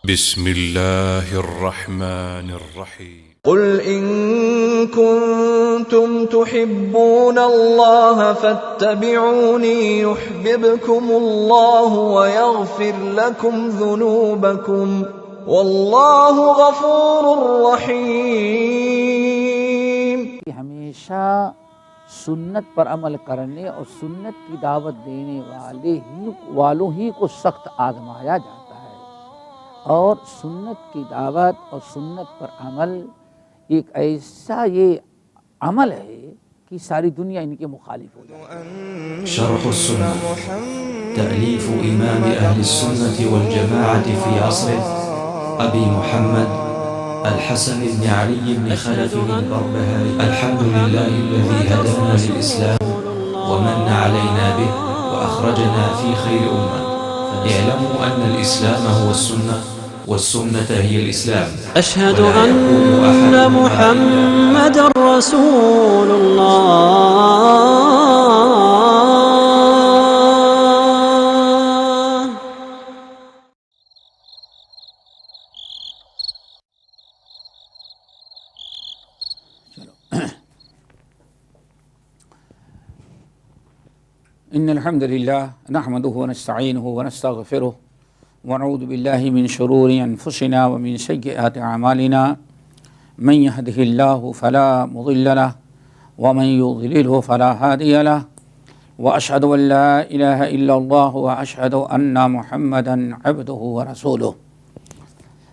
بسم الله الرحمن الرحيم قل إن كنتم تحبون الله فاتبعوني يحببكم الله ويغفر لكم ذنوبكم والله غفور رحيم۔ ہمیشہ سنت پر عمل کرنے اور سنت کی دعوت دینے والوں ہی کو سخت آزمایا جاتا ہے، اور سنت کی دعوت اور سنت پر عمل ایک ایسا یہ عمل ہے کہ ساری دنیا ان کے مخالف ہو جائے۔ شرح السنة تأليف إمام أهل السنة والجماعة في عصره أبي محمد الحسن بن علي بن خلف البربهاري۔ الحمد لله الذي هدانا للإسلام ومن علينا به وأخرجنا في خير أمة، اعلموا أن الإسلام هو السنة والسنة هي الإسلام، أشهد أن محمد رسول الله۔ ان الحمد للہ نحمده ونستعینه ونستغفره ونعوذ باللہ من شرور انفسنا ومن سیئات اعمالنا، من يهده الله فلا مضل له ومن يضلله فلا هادي له، واشهد ان لا اله الا الله واشهد ان محمدا عبده ورسوله۔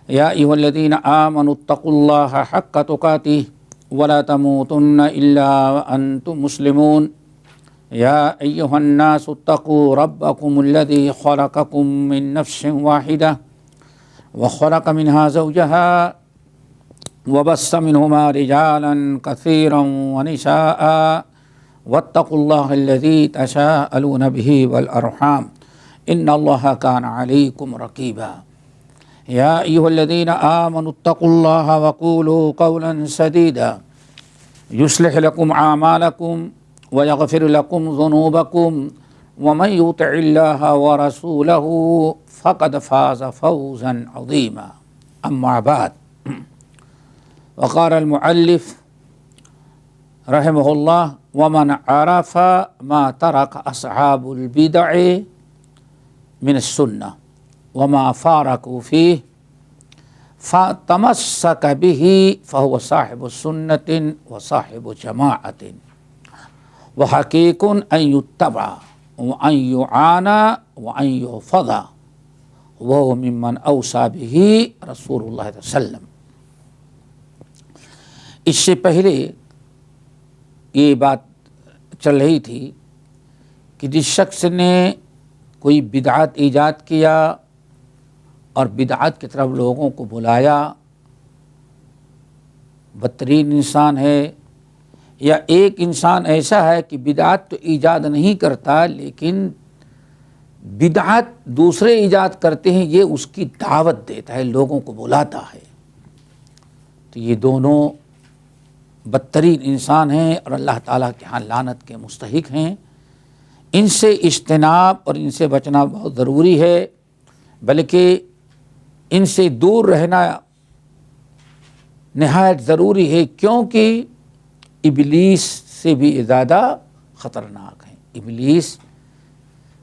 يا ايها الذين آمنوا اتقوا الله حق تقاته ولا تموتن الا وانتم مسلمون۔ يا أيها الناس اتقوا ربكم الذي خلقكم من نفس واحدة وخلق منها زوجها وبث منهما رجالا كثيرا ونساء واتقوا الله الذي تساءلون به والأرحام إن الله كان عليكم رقيبا۔ يا أيها الذين آمنوا اتقوا الله وقولوا قولا سديدا يصلح لكم أعمالكم ويغفر لكم ذنوبكم ومن يطع الله ورسوله فقد فاز فوزا عظيما، أما بعد، وقال المؤلف رحمه الله: ومن عرف ما ترك أصحاب البدع من السنة وما فارقوا فيه فتمسك به فهو صاحب السنة وصاحب جماعة، وحقیق ان یتبع وان یعانى وان یحفظ وهو ممن اوصى به رسول اللہ صلی اللہ علیہ وسلم۔ اس سے پہلے یہ بات چل رہی تھی کہ جس شخص نے کوئی بدعت ایجاد کیا اور بدعت کی طرف لوگوں کو بلایا، بدترین انسان ہے، یا ایک انسان ایسا ہے کہ بدعت تو ایجاد نہیں کرتا لیکن بدعت دوسرے ایجاد کرتے ہیں، یہ اس کی دعوت دیتا ہے، لوگوں کو بلاتا ہے، تو یہ دونوں بدترین انسان ہیں اور اللہ تعالیٰ کے ہاں لعنت کے مستحق ہیں۔ ان سے اجتناب اور ان سے بچنا بہت ضروری ہے، بلکہ ان سے دور رہنا نہایت ضروری ہے، کیونکہ ابلیس سے بھی زیادہ خطرناک ہیں۔ ابلیس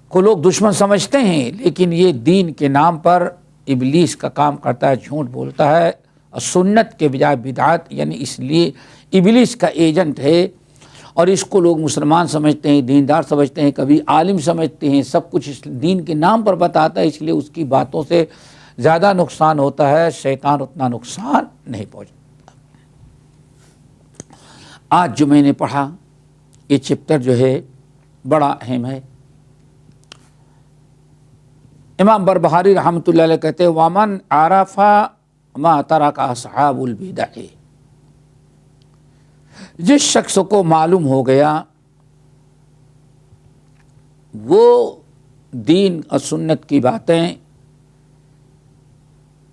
کو لوگ دشمن سمجھتے ہیں، لیکن یہ دین کے نام پر ابلیس کا کام کرتا ہے، جھوٹ بولتا ہے اور سنت کے بجائے بدعت، یعنی اس لیے ابلیس کا ایجنٹ ہے، اور اس کو لوگ مسلمان سمجھتے ہیں، دیندار سمجھتے ہیں، کبھی عالم سمجھتے ہیں، سب کچھ اس دین کے نام پر بتاتا ہے، اس لیے اس کی باتوں سے زیادہ نقصان ہوتا ہے، شیطان اتنا نقصان نہیں پہنچتا۔ آج جو میں نے پڑھا یہ چپٹر جو ہے بڑا اہم ہے۔ امام بربہاری رحمۃ اللہ علیہ کہتے ہیں: وَمَنْ عَرَفَ مَا تَرَكَ أَصْحَابُ الْبِدَعِ، جس شخص کو معلوم ہو گیا وہ دین اور سنت کی باتیں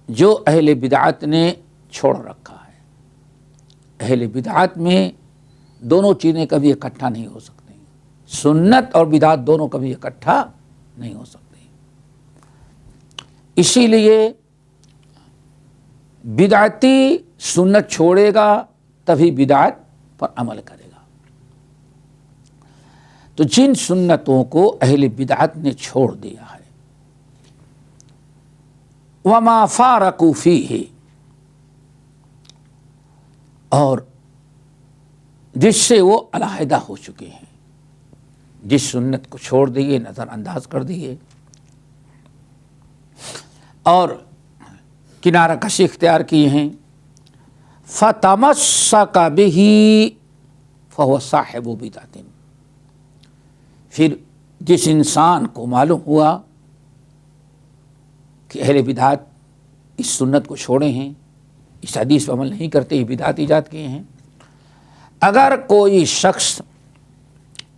جو اہل بدعت نے چھوڑ رکھا ہے۔ اہل بدعت میں دونوں چیزیں کبھی اکٹھا نہیں ہو سکتی، سنت اور بدعت دونوں کبھی اکٹھا نہیں ہو سکتی۔ اسی لیے بدعتی سنت چھوڑے گا تبھی بدعت پر عمل کرے گا۔ تو جن سنتوں کو اہل بدعت نے چھوڑ دیا ہے، وما فارقوا فیہ، اور جس سے وہ علیحدہ ہو چکے ہیں، جس سنت کو چھوڑ دیے، نظر انداز کر دیے اور کنارہ کشی اختیار کیے ہیں، فَتَمَسَّكَ بِهِ فَهُوَ صَاحِبُ بِدْعَةٍ، پھر جس انسان کو معلوم ہوا کہ اہل بدعت اس سنت کو چھوڑے ہیں، اس حدیث پر عمل نہیں کرتے، یہ بدعت ایجاد کیے ہیں، اگر کوئی شخص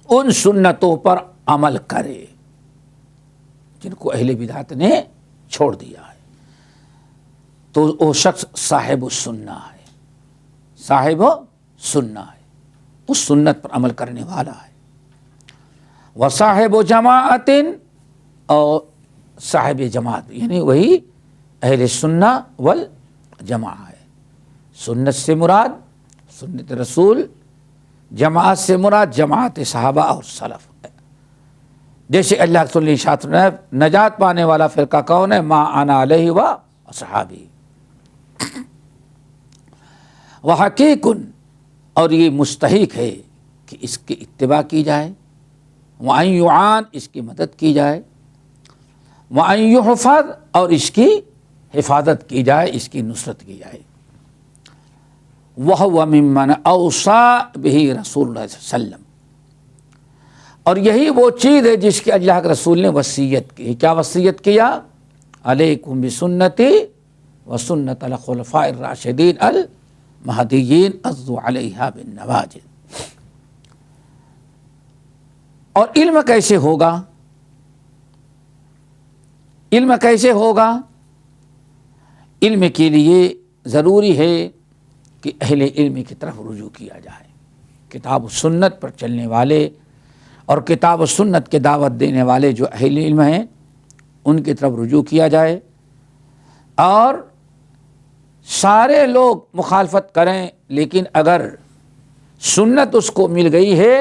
ان سنتوں پر عمل کرے جن کو اہل بدعت نے چھوڑ دیا ہے، تو وہ شخص صاحب السنہ ہے، صاحب سنہ ہے، اس سنت پر عمل کرنے والا ہے۔ وصاحب جماعت، اور صاحب جماعت یعنی وہی اہل سنہ والجماعہ ہے۔ سنت سے مراد سنت رسول، جماعت سے مراد جماعت صحابہ اور سلف ہے۔ جیسے اللہ کے رسول نے ارشاد فرمایا، نجات پانے والا فرقہ کون ہے؟ ما انا علیہ و اصحابی، وحقیق، اور یہ مستحق ہے کہ اس کی اتباع کی جائے، وَأَن يُعَانَ، اس کی مدد کی جائے، وَأَن يُحْفَظ، اور اس کی حفاظت کی جائے، اس کی نصرت کی جائے۔ وَهُوَ مِمَّنْ أَوْصَى بِهِ رسول اللہ صلی اللہ علیہ وسلم، اور یہی وہ چیز ہے جس کی اللہ کے رسول نے وصیت کی۔ کیا وصیت کیا؟ علیکم بسنتی وسنت الخلفاء الراشدین المہدیین عضوا علیہا بالنواجذ۔ اور علم کیسے ہوگا؟ علم کیسے ہوگا؟ علم کے لیے ضروری ہے کہ اہل علم کی طرف رجوع کیا جائے، کتاب و سنت پر چلنے والے اور کتاب و سنت کے دعوت دینے والے جو اہل علم ہیں ان کی طرف رجوع کیا جائے، اور سارے لوگ مخالفت کریں لیکن اگر سنت اس کو مل گئی ہے،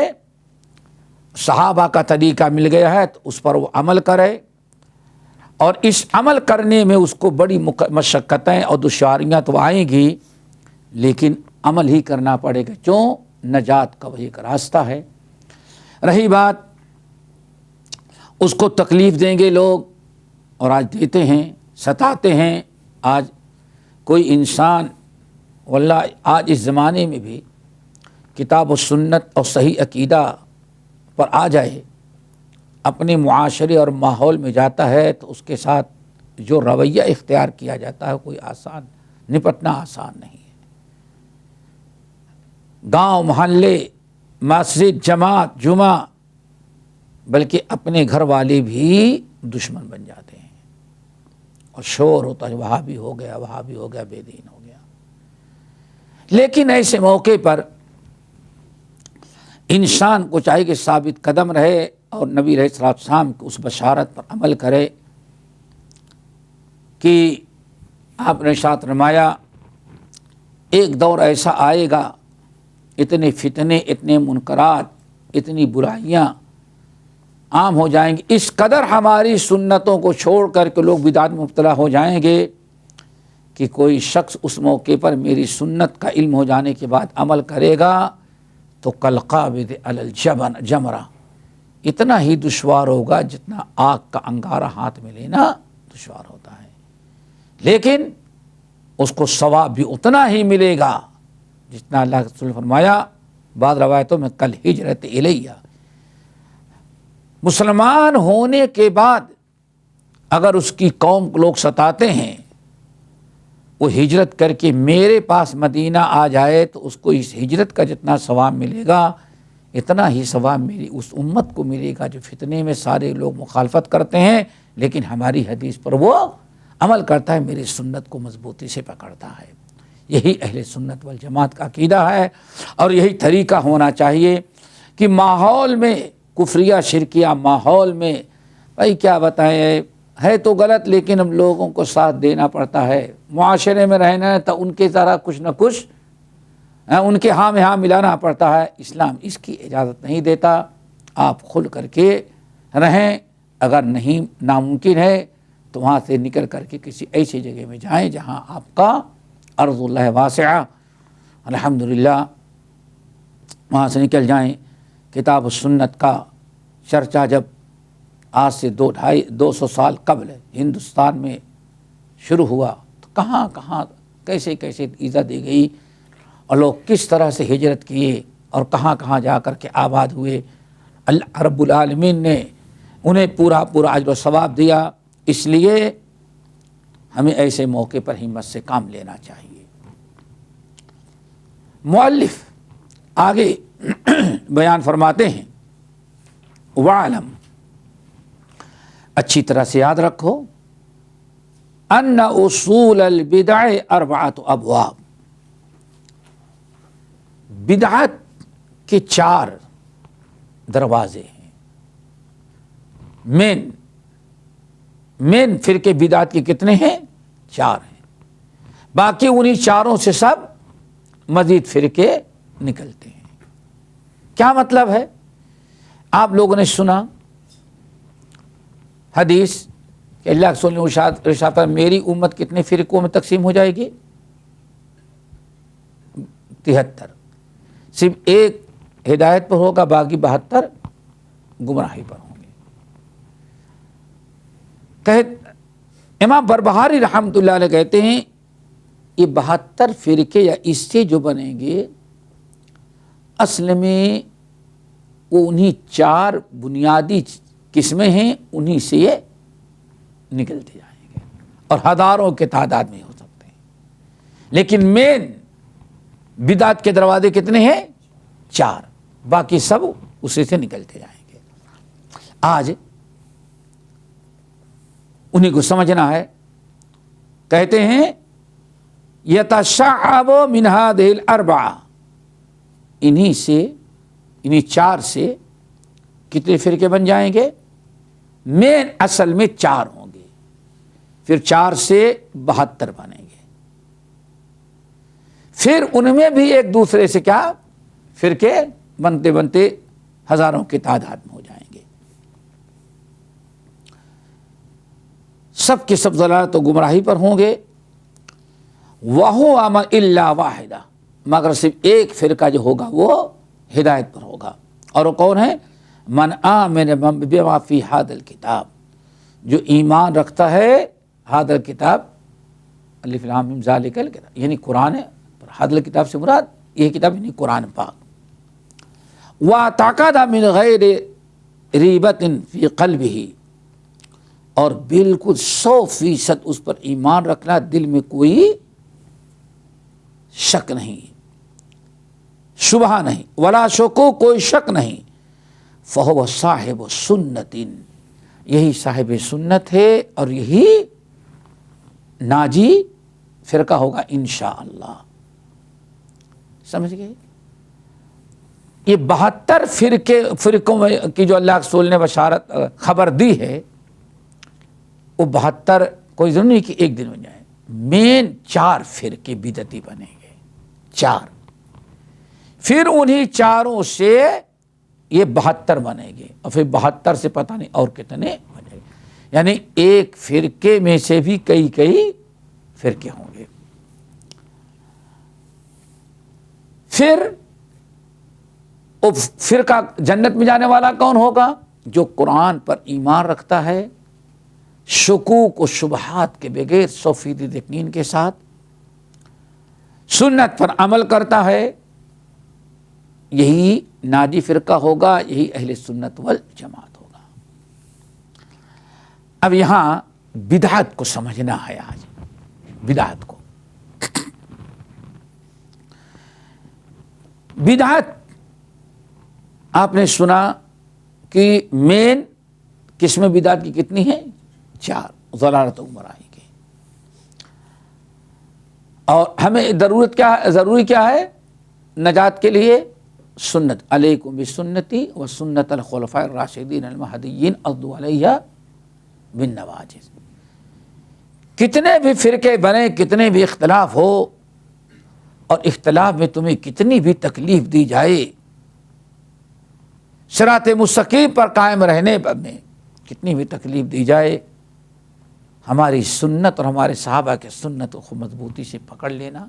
صحابہ کا طریقہ مل گیا ہے، تو اس پر وہ عمل کرے، اور اس عمل کرنے میں اس کو بڑی مشقتیں اور دشواریاں تو آئیں گی، لیکن عمل ہی کرنا پڑے گا، کیوں؟ نجات کا وہی ایک راستہ ہے۔ رہی بات اس کو تکلیف دیں گے لوگ، اور آج دیتے ہیں، ستاتے ہیں۔ آج کوئی انسان واللہ آج اس زمانے میں بھی کتاب و سنت اور صحیح عقیدہ پر آ جائے، اپنے معاشرے اور ماحول میں جاتا ہے تو اس کے ساتھ جو رویہ اختیار کیا جاتا ہے کوئی آسان، نپٹنا آسان نہیں ہے۔ گاؤں، محلے، مسجد، جماعت، جمعہ، بلکہ اپنے گھر والے بھی دشمن بن جاتے ہیں، اور شور ہوتا ہے، وہاں بھی ہو گیا، وہاں بھی ہو گیا، بے دین ہو گیا۔ لیکن ایسے موقع پر انسان کو چاہیے کہ ثابت قدم رہے اور نبی علیہ الصلوۃ والسلام کی اس بشارت پر عمل کرے کہ آپ نے ارشاد فرمایا، ایک دور ایسا آئے گا، اتنے فتنے، اتنے منکرات، اتنی برائیاں عام ہو جائیں گی، اس قدر ہماری سنتوں کو چھوڑ کر کے لوگ بدعت میں مبتلا ہو جائیں گے کہ کوئی شخص اس موقع پر میری سنت کا علم ہو جانے کے بعد عمل کرے گا تو کالقابض علی الجمرہ، اتنا ہی دشوار ہوگا جتنا آگ کا انگارہ ہاتھ میں لینا دشوار ہوتا ہے، لیکن اس کو ثواب بھی اتنا ہی ملے گا جتنا اللہ کے رسول نے فرمایا بعض روایتوں میں کل ہجرت الیہ، مسلمان ہونے کے بعد اگر اس کی قوم کو لوگ ستاتے ہیں، وہ ہجرت کر کے میرے پاس مدینہ آ جائے تو اس کو اس ہجرت کا جتنا ثواب ملے گا اتنا ہی ثواب میری اس امت کو ملے گا جو فتنے میں سارے لوگ مخالفت کرتے ہیں لیکن ہماری حدیث پر وہ عمل کرتا ہے، میری سنت کو مضبوطی سے پکڑتا ہے۔ یہی اہل سنت والجماعت کا عقیدہ ہے، اور یہی طریقہ ہونا چاہیے کہ ماحول میں کفریہ شرکیہ ماحول میں بھائی کیا بتائیں، ہے تو غلط، لیکن اب لوگوں کو ساتھ دینا پڑتا ہے، معاشرے میں رہنا ہے تو ان کے طرح کچھ نہ کچھ ان کے ہاں میں ہاں ملانا پڑتا ہے۔ اسلام اس کی اجازت نہیں دیتا، آپ کھل کر کے رہیں، اگر نہیں ناممکن ہے تو وہاں سے نکل کر کے کسی ایسی جگہ میں جائیں جہاں آپ کا ارض اللہ واسعہ، الحمدللہ وہاں سے نکل جائیں۔ کتاب و سنت کا چرچا جب آج سے 200 سال قبل ہندوستان میں شروع ہوا تو کہاں کہاں کیسے کیسے ایذا دی گئی اور لوگ کس طرح سے ہجرت کیے اور کہاں کہاں جا کر کے آباد ہوئے۔ اللہ رب العالمین نے انہیں پورا اجر و ثواب دیا، اس لیے ہمیں ایسے موقع پر ہمت سے کام لینا چاہیے۔ مؤلف آگے بیان فرماتے ہیں، وَعْلَمْ، اچھی طرح سے یاد رکھو، ان اصول البدع 4 ابواب، بدعت کے 4 دروازے ہیں۔ مین فرقے بدعت کے کتنے ہیں؟ 4 ہیں، باقی انہی 4 سے سب مزید فرقے نکلتے ہیں۔ کیا مطلب ہے؟ آپ لوگوں نے سنا حدیث کہ اللہ کے رسول نے ارشاد فرمایا میری امت کتنے فرقوں میں تقسیم ہو جائے گی؟ 73، صرف ایک ہدایت پر ہوگا، باقی 72 گمراہی پر ہوں گے۔ امام بربہاری رحمۃ اللہ علیہ کہتے ہیں یہ 72 فرقے یا اس سے جو بنیں گے اصل میں وہ انہی 4 بنیادی قسمیں ہیں، انہی سے یہ نکلتے جائیں گے اور ہزاروں کے تعداد میں ہو سکتے ہیں، لیکن مین بدعت کے دروازے کتنے ہیں؟ 4، باقی سب اسی سے نکلتے جائیں گے۔ آج انہی کو سمجھنا ہے۔ کہتے ہیں یتشعب من هذه الاربعہ، انہی 4 سے کتنے فرقے بن جائیں گے؟ مین اصل میں 4 ہوں گے، پھر 4 سے 72 بنیں گے، پھر ان میں بھی ایک دوسرے سے کیا فرقے بنتے بنتے ہزاروں کی تعداد میں ہو جائیں گے۔ سب کے سب ضلالت و گمراہی پر ہوں گے۔ وَهُوَ إِلَّا وَاحِدَةٌ، مگر صرف ایک فرقہ جو ہوگا وہ ہدایت پر ہوگا، اور وہ کون ہے؟ من آمن بما فی ھذا الکتاب، جو ایمان رکھتا ہے ھذا الکتاب، الف لام میم ذالک الکتاب، یعنی قرآن ہے، ھذا الکتاب سے مراد یہ کتاب یعنی قرآن پاک۔ وَاعْتَقَدَ مِنْ غَيْرِ رِیبَةٍ فِی قَلْبِهِ، اور بالکل 100% اس پر ایمان رکھنا، دل میں کوئی شک نہیں، شبہ نہیں، ولا شکو، کوئی شک نہیں، فہو صاحب سنت، یہی صاحب سنت ہے اور یہی ناجی فرقہ ہوگا انشاءاللہ۔ سمجھ گئے؟ یہ 72 فرقوں میں کی جو اللہ کے رسول نے بشارت خبر دی ہے، وہ 72 کوئی ضرور نہیں کہ ایک دن میں جائے، مین 4 فرقے بدعتی بنیں گے، 4، پھر انہی 4 سے یہ 72 بنیں گے، اور پھر 72 سے پتہ نہیں اور کتنے بنے گے، یعنی ایک فرقے میں سے بھی کئی فرقے ہوں گے۔ پھر وہ فرقہ جنت میں جانے والا کون ہوگا؟ جو قرآن پر ایمان رکھتا ہے، شکوک و شبہات کے بغیر 100% یقین کے ساتھ، سنت پر عمل کرتا ہے، یہی ناجی فرقہ ہوگا، یہی اہل سنت والجماعت ہوگا۔ اب یہاں بدعت کو سمجھنا ہے، آج بدعت کو، بدعت آپ نے سنا کہ مین قسم بدعت کی کتنی ہیں؟ 4، ضلالت و گمراہی کی۔ اور ہمیں ضروری کیا ہے نجات کے لیے؟ سنت، علیکم بسنتی و سنت الخلفاء الراشدین المہدیین عضوا علیہا بالنواجذ. کتنے بھی فرقے بنے، کتنے بھی اختلاف ہو، اور اختلاف میں تمہیں کتنی بھی تکلیف دی جائے، صراط مستقیم پر قائم رہنے میں کتنی بھی تکلیف دی جائے، ہماری سنت اور ہمارے صحابہ کے سنت کو مضبوطی سے پکڑ لینا،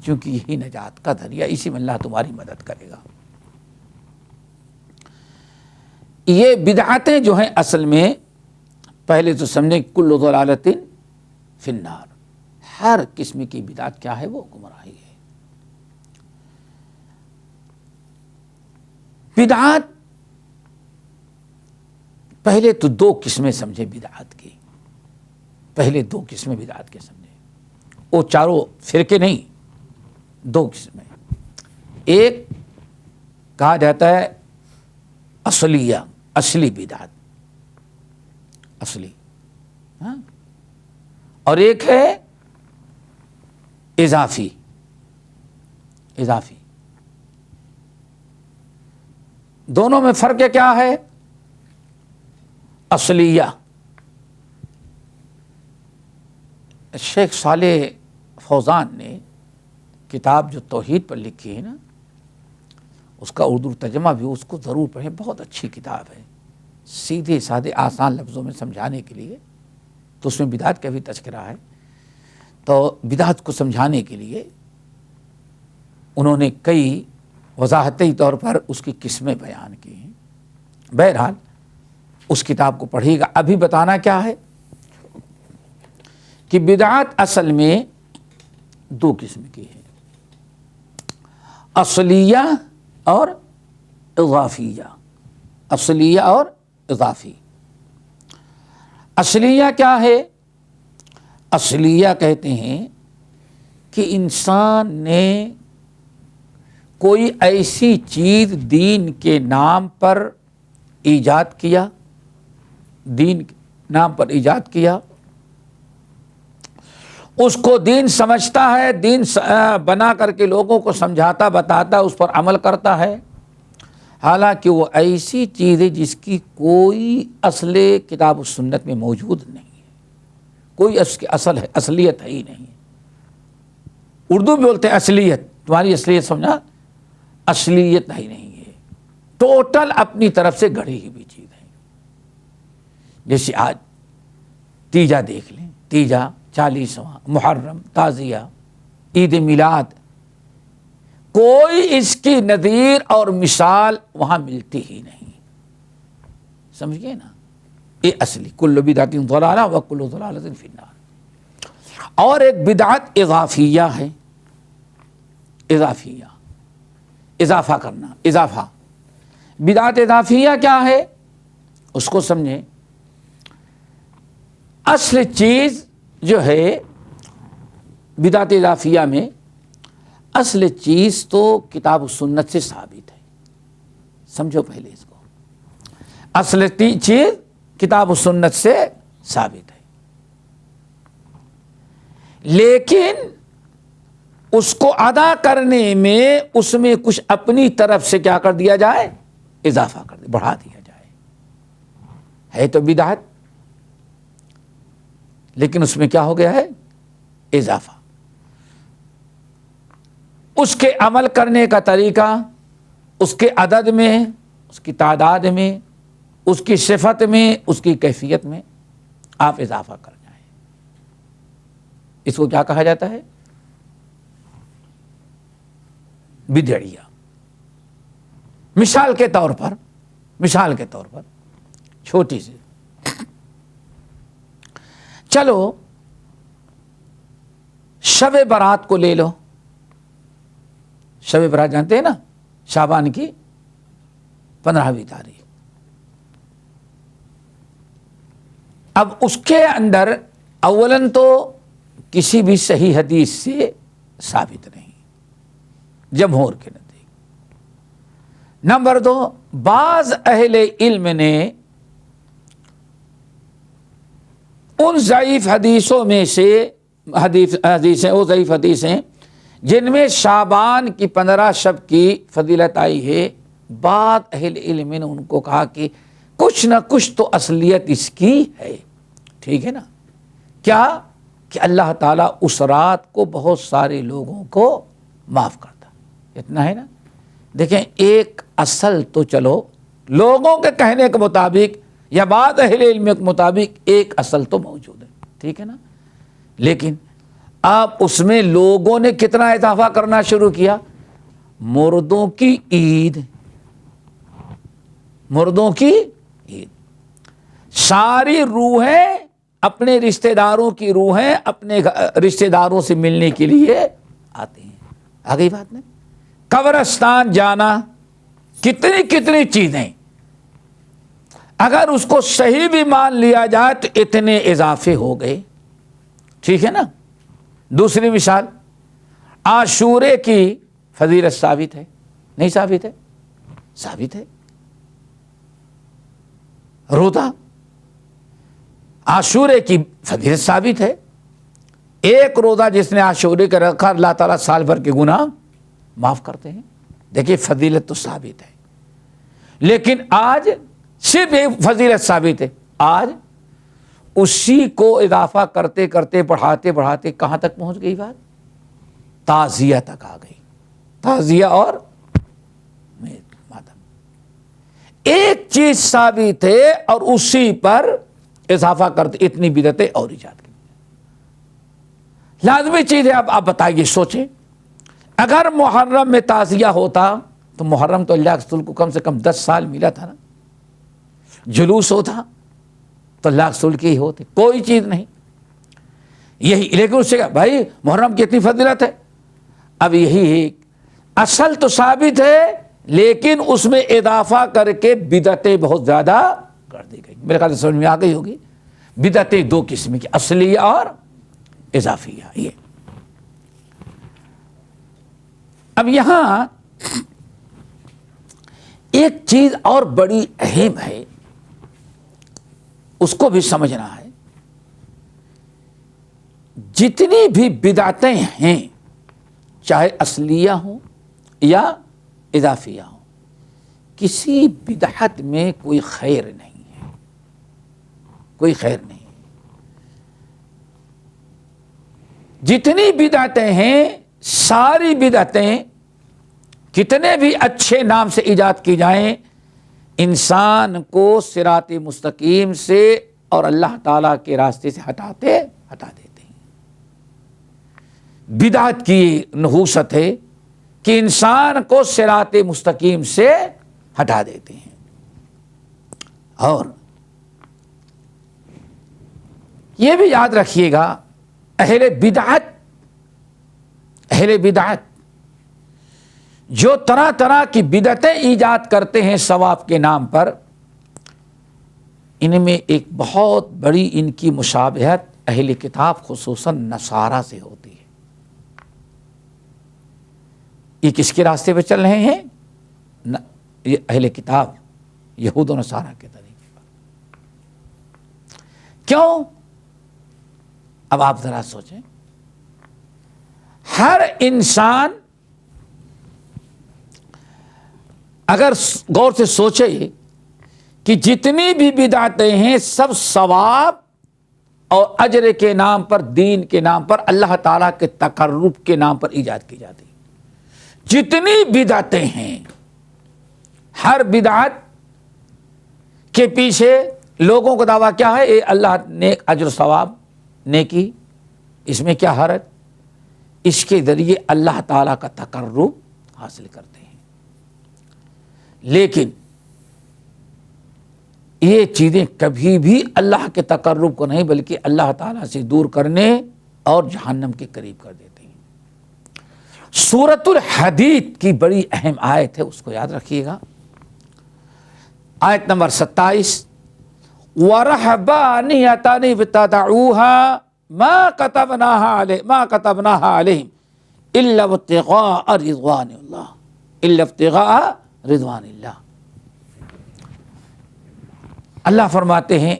کیونکہ یہی نجات کا ذریعہ، اسی میں اللہ تمہاری مدد کرے گا. یہ بدعتیں جو ہیں اصل میں پہلے تو سمجھیں کل ضلالۃ فی النار، ہر قسم کی بدعت کیا ہے؟ وہ گمراہی ہے. بدعت پہلے تو دو قسمیں سمجھے بدعت کی، پہلے دو قسمیں بدعت کے سمجھے، وہ چاروں فرقے نہیں، دو قسمیں. ایک کہا جاتا ہے اصلیہ، اصلی بدعت، اصلی، ہاں، اور ایک ہے اضافی، اضافی. دونوں میں فرق کیا ہے؟ اصلیہ، شیخ صالح فوزان نے کتاب جو توحید پر لکھی ہے نا، اس کا اردو ترجمہ بھی اس کو ضرور پڑھیں، بہت اچھی کتاب ہے، سیدھے سادے آسان لفظوں میں سمجھانے کے لیے. تو اس میں بدعت کا بھی تذکرہ ہے، تو بدعت کو سمجھانے کے لیے انہوں نے کئی وضاحتی طور پر اس کی قسمیں بیان کی ہیں. بہرحال اس کتاب کو پڑھیے گا. ابھی بتانا کیا ہے کہ بدعت اصل میں دو قسم کی ہے، اصلیہ اور اضافیہ. اصلیہ اور اضافی. اصلیہ کیا ہے؟ اصلیہ کہتے ہیں کہ انسان نے کوئی ایسی چیز دین کے نام پر ایجاد کیا، دین کے نام پر ایجاد کیا، اس کو دین سمجھتا ہے، دین بنا کر کے لوگوں کو سمجھاتا، بتاتا، اس پر عمل کرتا ہے، حالانکہ وہ ایسی چیز ہے جس کی کوئی اصل کتاب و سنت میں موجود نہیں ہے، کوئی اس کی اصل ہے، اصلیت ہے ہی نہیں. اردو میں بولتے ہیں اصلیت، تمہاری اصلیت سمجھا، اصلیت ہی نہیں ہے، ٹوٹل اپنی طرف سے گڑھی ہوئی چیز ہے. جیسے آج تیجا دیکھ لیں، تیجا، 40واں، محرم، تعزیہ، عید میلاد، کوئی اس کی نظیر اور مثال وہاں ملتی ہی نہیں. سمجھ گئے نا؟ یہ اصلی کل بدعت ضلالہ وکل ضلالۃ فی النار. اور ایک بدعت اضافیہ ہے، اضافیہ، اضافہ کرنا، اضافہ. بدعت اضافیہ کیا ہے؟ اس کو سمجھیں. اصل چیز جو ہے بدعت اضافیہ میں، اصل چیز تو کتاب و سنت سے ثابت ہے. سمجھو پہلے اس کو، اصل چیز کتاب و سنت سے ثابت ہے، لیکن اس کو ادا کرنے میں اس میں کچھ اپنی طرف سے کیا کر دیا جائے؟ اضافہ کر دیا، بڑھا دیا جائے. ہے تو بدعت، لیکن اس میں کیا ہو گیا ہے؟ اضافہ. اس کے عمل کرنے کا طریقہ، اس کے عدد میں، اس کی تعداد میں، اس کی صفت میں، اس کی کیفیت میں آپ اضافہ کر جائیں. اس کو کیا کہا جاتا ہے؟ بدعیہ. مثال کے طور پر چھوٹی سی، چلو شب برات کو لے لو. شب برات جانتے ہیں نا، شعبان کی 15ویں تاریخ. اب اس کے اندر اولاً تو کسی بھی صحیح حدیث سے ثابت نہیں، جمہور کے نزدیک. نمبر 2، بعض اہل علم نے ان ضعیف حدیثوں میں سے حدیثیں وہ ضعیف حدیثیں جن میں شعبان کی 15 شب کی فضیلت آئی ہے، بعض اہل علم نے ان کو کہا کہ کچھ نہ کچھ تو اصلیت اس کی ہے. ٹھیک ہے نا؟ کیا کہ اللہ تعالیٰ اس رات کو بہت سارے لوگوں کو معاف کرتا، اتنا ہے نا۔ دیکھیں ایک اصل تو چلو لوگوں کے کہنے کے مطابق یا بعض اہل علم کے مطابق ایک اصل تو موجود ہے، ٹھیک ہے نا، لیکن اب اس میں لوگوں نے کتنا اضافہ کرنا شروع کیا؟ مردوں کی عید، مردوں کی عید، ساری روحیں اپنے رشتہ داروں کی روحیں اپنے رشتہ داروں سے ملنے کے لیے آتے ہیں۔ آ گئی بات نہیں؟ قبرستان جانا، کتنی کتنی چیزیں، اگر اس کو صحیح بھی مان لیا جائے تو اتنے اضافے ہو گئے، ٹھیک ہے نا۔ دوسری مثال، عاشورے کی فضیلت ثابت ہے، نہیں ثابت ہے؟ ثابت ہے۔ روزہ عاشورے کی فضیلت ثابت ہے، ایک روزہ جس نے عاشورے کا رکھا اللہ تعالیٰ سال بھر کے گناہ معاف کرتے ہیں۔ دیکھیے فضیلت تو ثابت ہے، لیکن آج صرف ایک فضیلت ثابت ہے، آج اسی کو اضافہ کرتے کرتے بڑھاتے بڑھاتے کہاں تک پہنچ گئی بات؟ تعزیہ تک آ گئی، تعزیہ اور ماتم۔ ایک چیز ثابت ہے اور اسی پر اضافہ کرتے اتنی بدعتیں اور ایجاد کی۔ لازمی چیز ہے۔ اب آپ بتائیے، سوچیں، اگر محرم میں تعزیہ ہوتا تو محرم تو اللہ کے رسول کو کم سے کم 10 سال ملا تھا نا، جلوس ہوتا تو اللہ کے رسول کی ہی ہوتے، کوئی چیز نہیں یہی، لیکن اس سے کہا بھائی محرم کی اتنی فضیلت ہے۔ اب یہی ہے، اصل تو ثابت ہے لیکن اس میں اضافہ کر کے بدعتیں بہت زیادہ کر دی گئی۔ میرے خیال سے سمجھ میں آ گئی ہوگی، بدعتیں دو قسم کی، اصلیہ اور اضافیہ۔ یہ اب یہاں ایک چیز اور بڑی اہم ہے، اس کو بھی سمجھنا ہے۔ جتنی بھی بدعتیں ہیں، چاہے اصلیہ ہوں یا اضافیہ ہوں، کسی بدعت میں کوئی خیر نہیں ہے، کوئی خیر نہیں۔ جتنی بدعتیں ہیں، ساری بدعتیں کتنے بھی اچھے نام سے ایجاد کی جائیں، انسان کو صراط مستقیم سے اور اللہ تعالیٰ کے راستے سے ہٹا دیتے ہیں۔ بدعت کی نحوست ہے کہ انسان کو صراط مستقیم سے ہٹا دیتے ہیں۔ اور یہ بھی یاد رکھیے گا، اہل بدعت جو طرح طرح کی بدعتیں ایجاد کرتے ہیں ثواب کے نام پر، ان میں ایک بہت بڑی ان کی مشابہت اہل کتاب خصوصاً نصارہ سے ہوتی ہے۔ یہ کس کے راستے پہ چل رہے ہیں؟ یہ اہل کتاب یہود و نصارہ کے طریقے پر۔ کیوں؟ اب آپ ذرا سوچیں، ہر انسان اگر غور سے سوچے کہ جتنی بھی بدعتیں ہیں سب ثواب اور اجر کے نام پر، دین کے نام پر، اللہ تعالیٰ کے تقرب کے نام پر ایجاد کی جاتی، جتنی بدعتیں ہیں، ہر بدعت کے پیچھے لوگوں کا دعویٰ کیا ہے؟ اے اللہ نیک اجر ثواب، نیکی، اس میں کیا حرج؟ اس کے ذریعے اللہ تعالیٰ کا تقرب حاصل کرتے ہیں۔ لیکن یہ چیزیں کبھی بھی اللہ کے تقرب کو نہیں بلکہ اللہ تعالیٰ سے دور کرنے اور جہنم کے قریب کر دیتے ہیں۔ سورۃ الحدید کی بڑی اہم آیت ہے، اس کو یاد رکھیے گا، آیت نمبر 27، وَرَهْبَانِيَّةً ابْتَدَعُوهَا مَا كَتَبْنَاهَا عَلَيْهِمْ إِلَّا ابْتِغَاءَ رِضْوَانِ اللَّهِ۔ اللہ فرماتے ہیں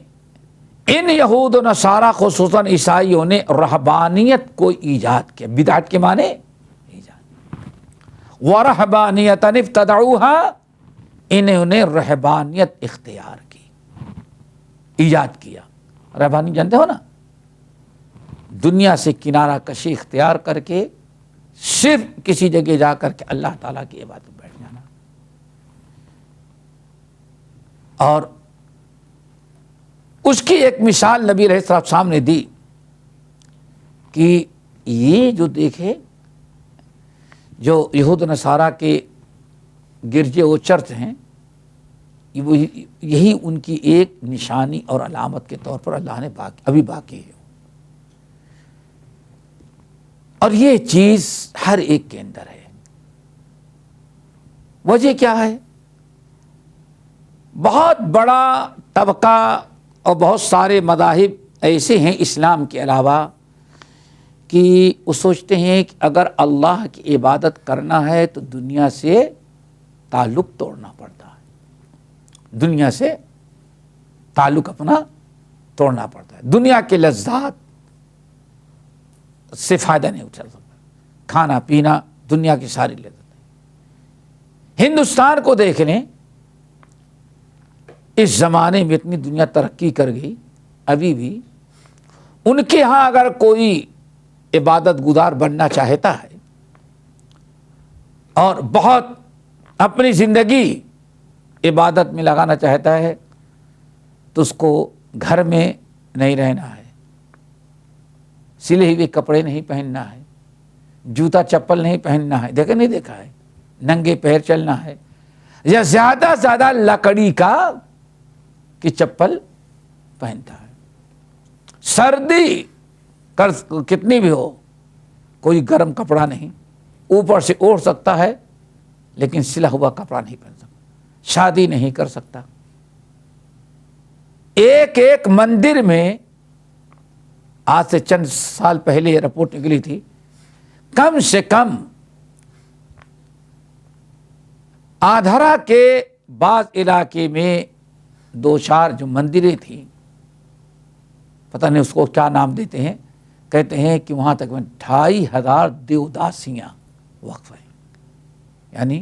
ان یہود و نصارہ خصوصاً عیسائیوں نے رہبانیت کو ایجاد کیا۔ بدعت کے معنی ایجاد، وَرَهْبَانِيَّةً ابْتَدَعُوهَا، انہوں نے رہبانیت اختیار کی، ایجاد کیا۔ رہبانی جانتے ہو نا، دنیا سے کنارہ کشی اختیار کر کے صرف کسی جگہ جا کر کے اللہ تعالیٰ کی عبادت میں بیٹھ جانا. اور اس کی ایک مثال نبی علیہ السلام نے دی کہ یہ جو دیکھے جو یہود و نصارہ کے گرجے و چرچ ہیں، یہی ان کی ایک نشانی اور علامت کے طور پر اللہ نے ابھی باقی ہے. اور یہ چیز ہر ایک کے اندر ہے. وجہ کیا ہے؟ بہت بڑا طبقہ اور بہت سارے مذاہب ایسے ہیں اسلام کے علاوہ کہ وہ سوچتے ہیں کہ اگر اللہ کی عبادت کرنا ہے تو دنیا سے تعلق توڑنا پڑتا ہے، دنیا سے تعلق اپنا توڑنا پڑتا ہے، دنیا کے لذات سے فائدہ نہیں اٹھا سکتا، کھانا پینا دنیا کی ساری لذت. ہندوستان کو دیکھ لیں، اس زمانے میں اتنی دنیا ترقی کر گئی، ابھی بھی ان کے ہاں اگر کوئی عبادت گزار بننا چاہتا ہے اور بہت اپنی زندگی عبادت میں لگانا چاہتا ہے تو اس کو گھر میں نہیں رہنا ہے، سلے ہوئے کپڑے نہیں پہننا ہے، جوتا چپل نہیں پہننا ہے، دیکھا نہیں دیکھا ہے، ننگے پیر چلنا ہے، یا زیادہ سے زیادہ لکڑی کی چپل پہنتا ہے. سردی کتنی بھی ہو کوئی گرم کپڑا نہیں، اوپر سے اوڑھ سکتا ہے لیکن سلا ہوا کپڑا نہیں پہن سکتا، شادی نہیں کر سکتا. ایک مندر میں آج سے چند سال پہلے یہ رپورٹ نکلی تھی، کم سے کم آدھرا کے بعض علاقے میں 2-4 جو مندریں تھیں، پتہ نہیں اس کو کیا نام دیتے ہیں، کہتے ہیں کہ وہاں تک 2500 دیوداسیاں وقف ہیں. یعنی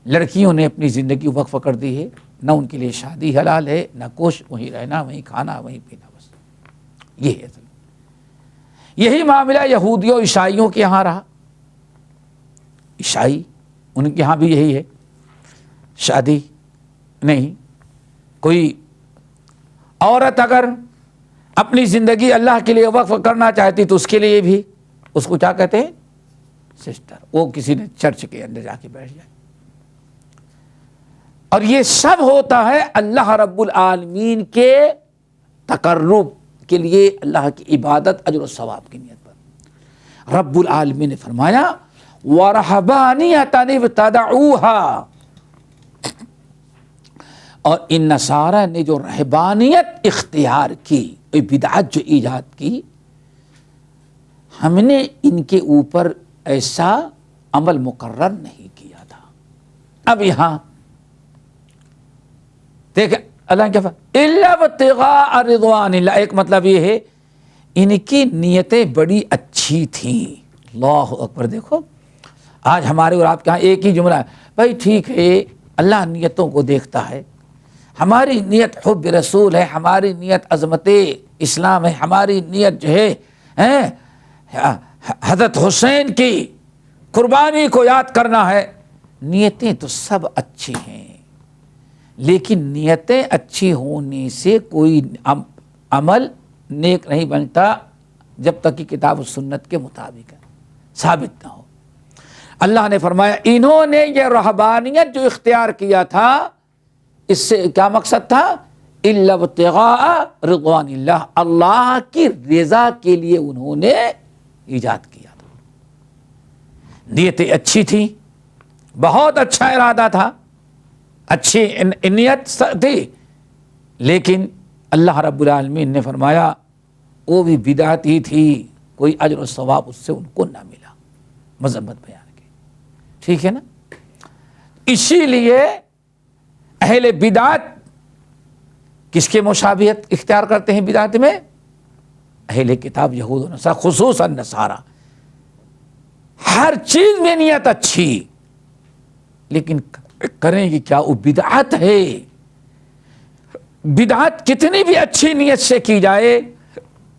لڑکیوں نے اپنی زندگی وقف کر دی ہے، نہ ان کے لیے شادی حلال ہے، نہ کچھ، وہیں رہنا، وہیں کھانا، وہیں پینا، بس یہ ہے. یہی معاملہ یہودیوں عیسائیوں کے یہاں رہا. عیسائی ان کے یہاں بھی یہی ہے، شادی نہیں. کوئی عورت اگر اپنی زندگی اللہ کے لیے وقف کرنا چاہتی تو اس کے لیے بھی اس کو کیا کہتے ہیں؟ سسٹر. وہ کسی نے چرچ کے اندر جا کے بیٹھ جائے. اور یہ سب ہوتا ہے اللہ رب العالمین کے تقرب کے لیے، اللہ کی عبادت اجر و ثواب کی نیت پر. رب العالمین نے فرمایا وَرَهْبَانِيَةً ابْتَدَعُوهَا، اور ان نصارہ نے جو رہبانیت اختیار کی، بدعت جو ایجاد کی، ہم نے ان کے اوپر ایسا عمل مقرر نہیں کیا تھا. اب یہاں دیکھ اللہ کیا الا ابتغاء رضوان اللہ، ایک مطلب یہ ہے ان کی نیتیں بڑی اچھی تھیں. اللہ اکبر. دیکھو آج ہمارے اور آپ کے یہاں ایک ہی جملہ ہے، بھائی ٹھیک ہے اللہ نیتوں کو دیکھتا ہے، ہماری نیت حب رسول ہے، ہماری نیت عظمت اسلام ہے، ہماری نیت جو ہے حضرت حسین کی قربانی کو یاد کرنا ہے. نیتیں تو سب اچھی ہیں، لیکن نیتیں اچھی ہونے سے کوئی عمل نیک نہیں بنتا جب تک کہ کتاب و سنت کے مطابق ثابت نہ ہو. اللہ نے فرمایا انہوں نے یہ رہبانیت جو اختیار کیا تھا، اس سے کیا مقصد تھا؟ الا ابتغاء رضوان اللہ، اللہ کی رضا کے لیے انہوں نے ایجاد کیا تھا. نیتیں اچھی تھی، بہت اچھا ارادہ تھا، اچھی نیت تھی، لیکن اللہ رب العالمین نے فرمایا وہ بھی بدعت ہی تھی، کوئی اجر و ثواب اس سے ان کو نہ ملا. مذمت بیان کی، ٹھیک ہے نا. اسی لیے اہل بدعت کس کے مشابہت اختیار کرتے ہیں بدعت میں؟ اہل کتاب یہود و نصارہ، خصوصاً نصارہ. ہر چیز میں نیت اچھی، لیکن کریں گے کیا؟ وہ بدعت ہے. بدعت کتنی بھی اچھی نیت سے کی جائے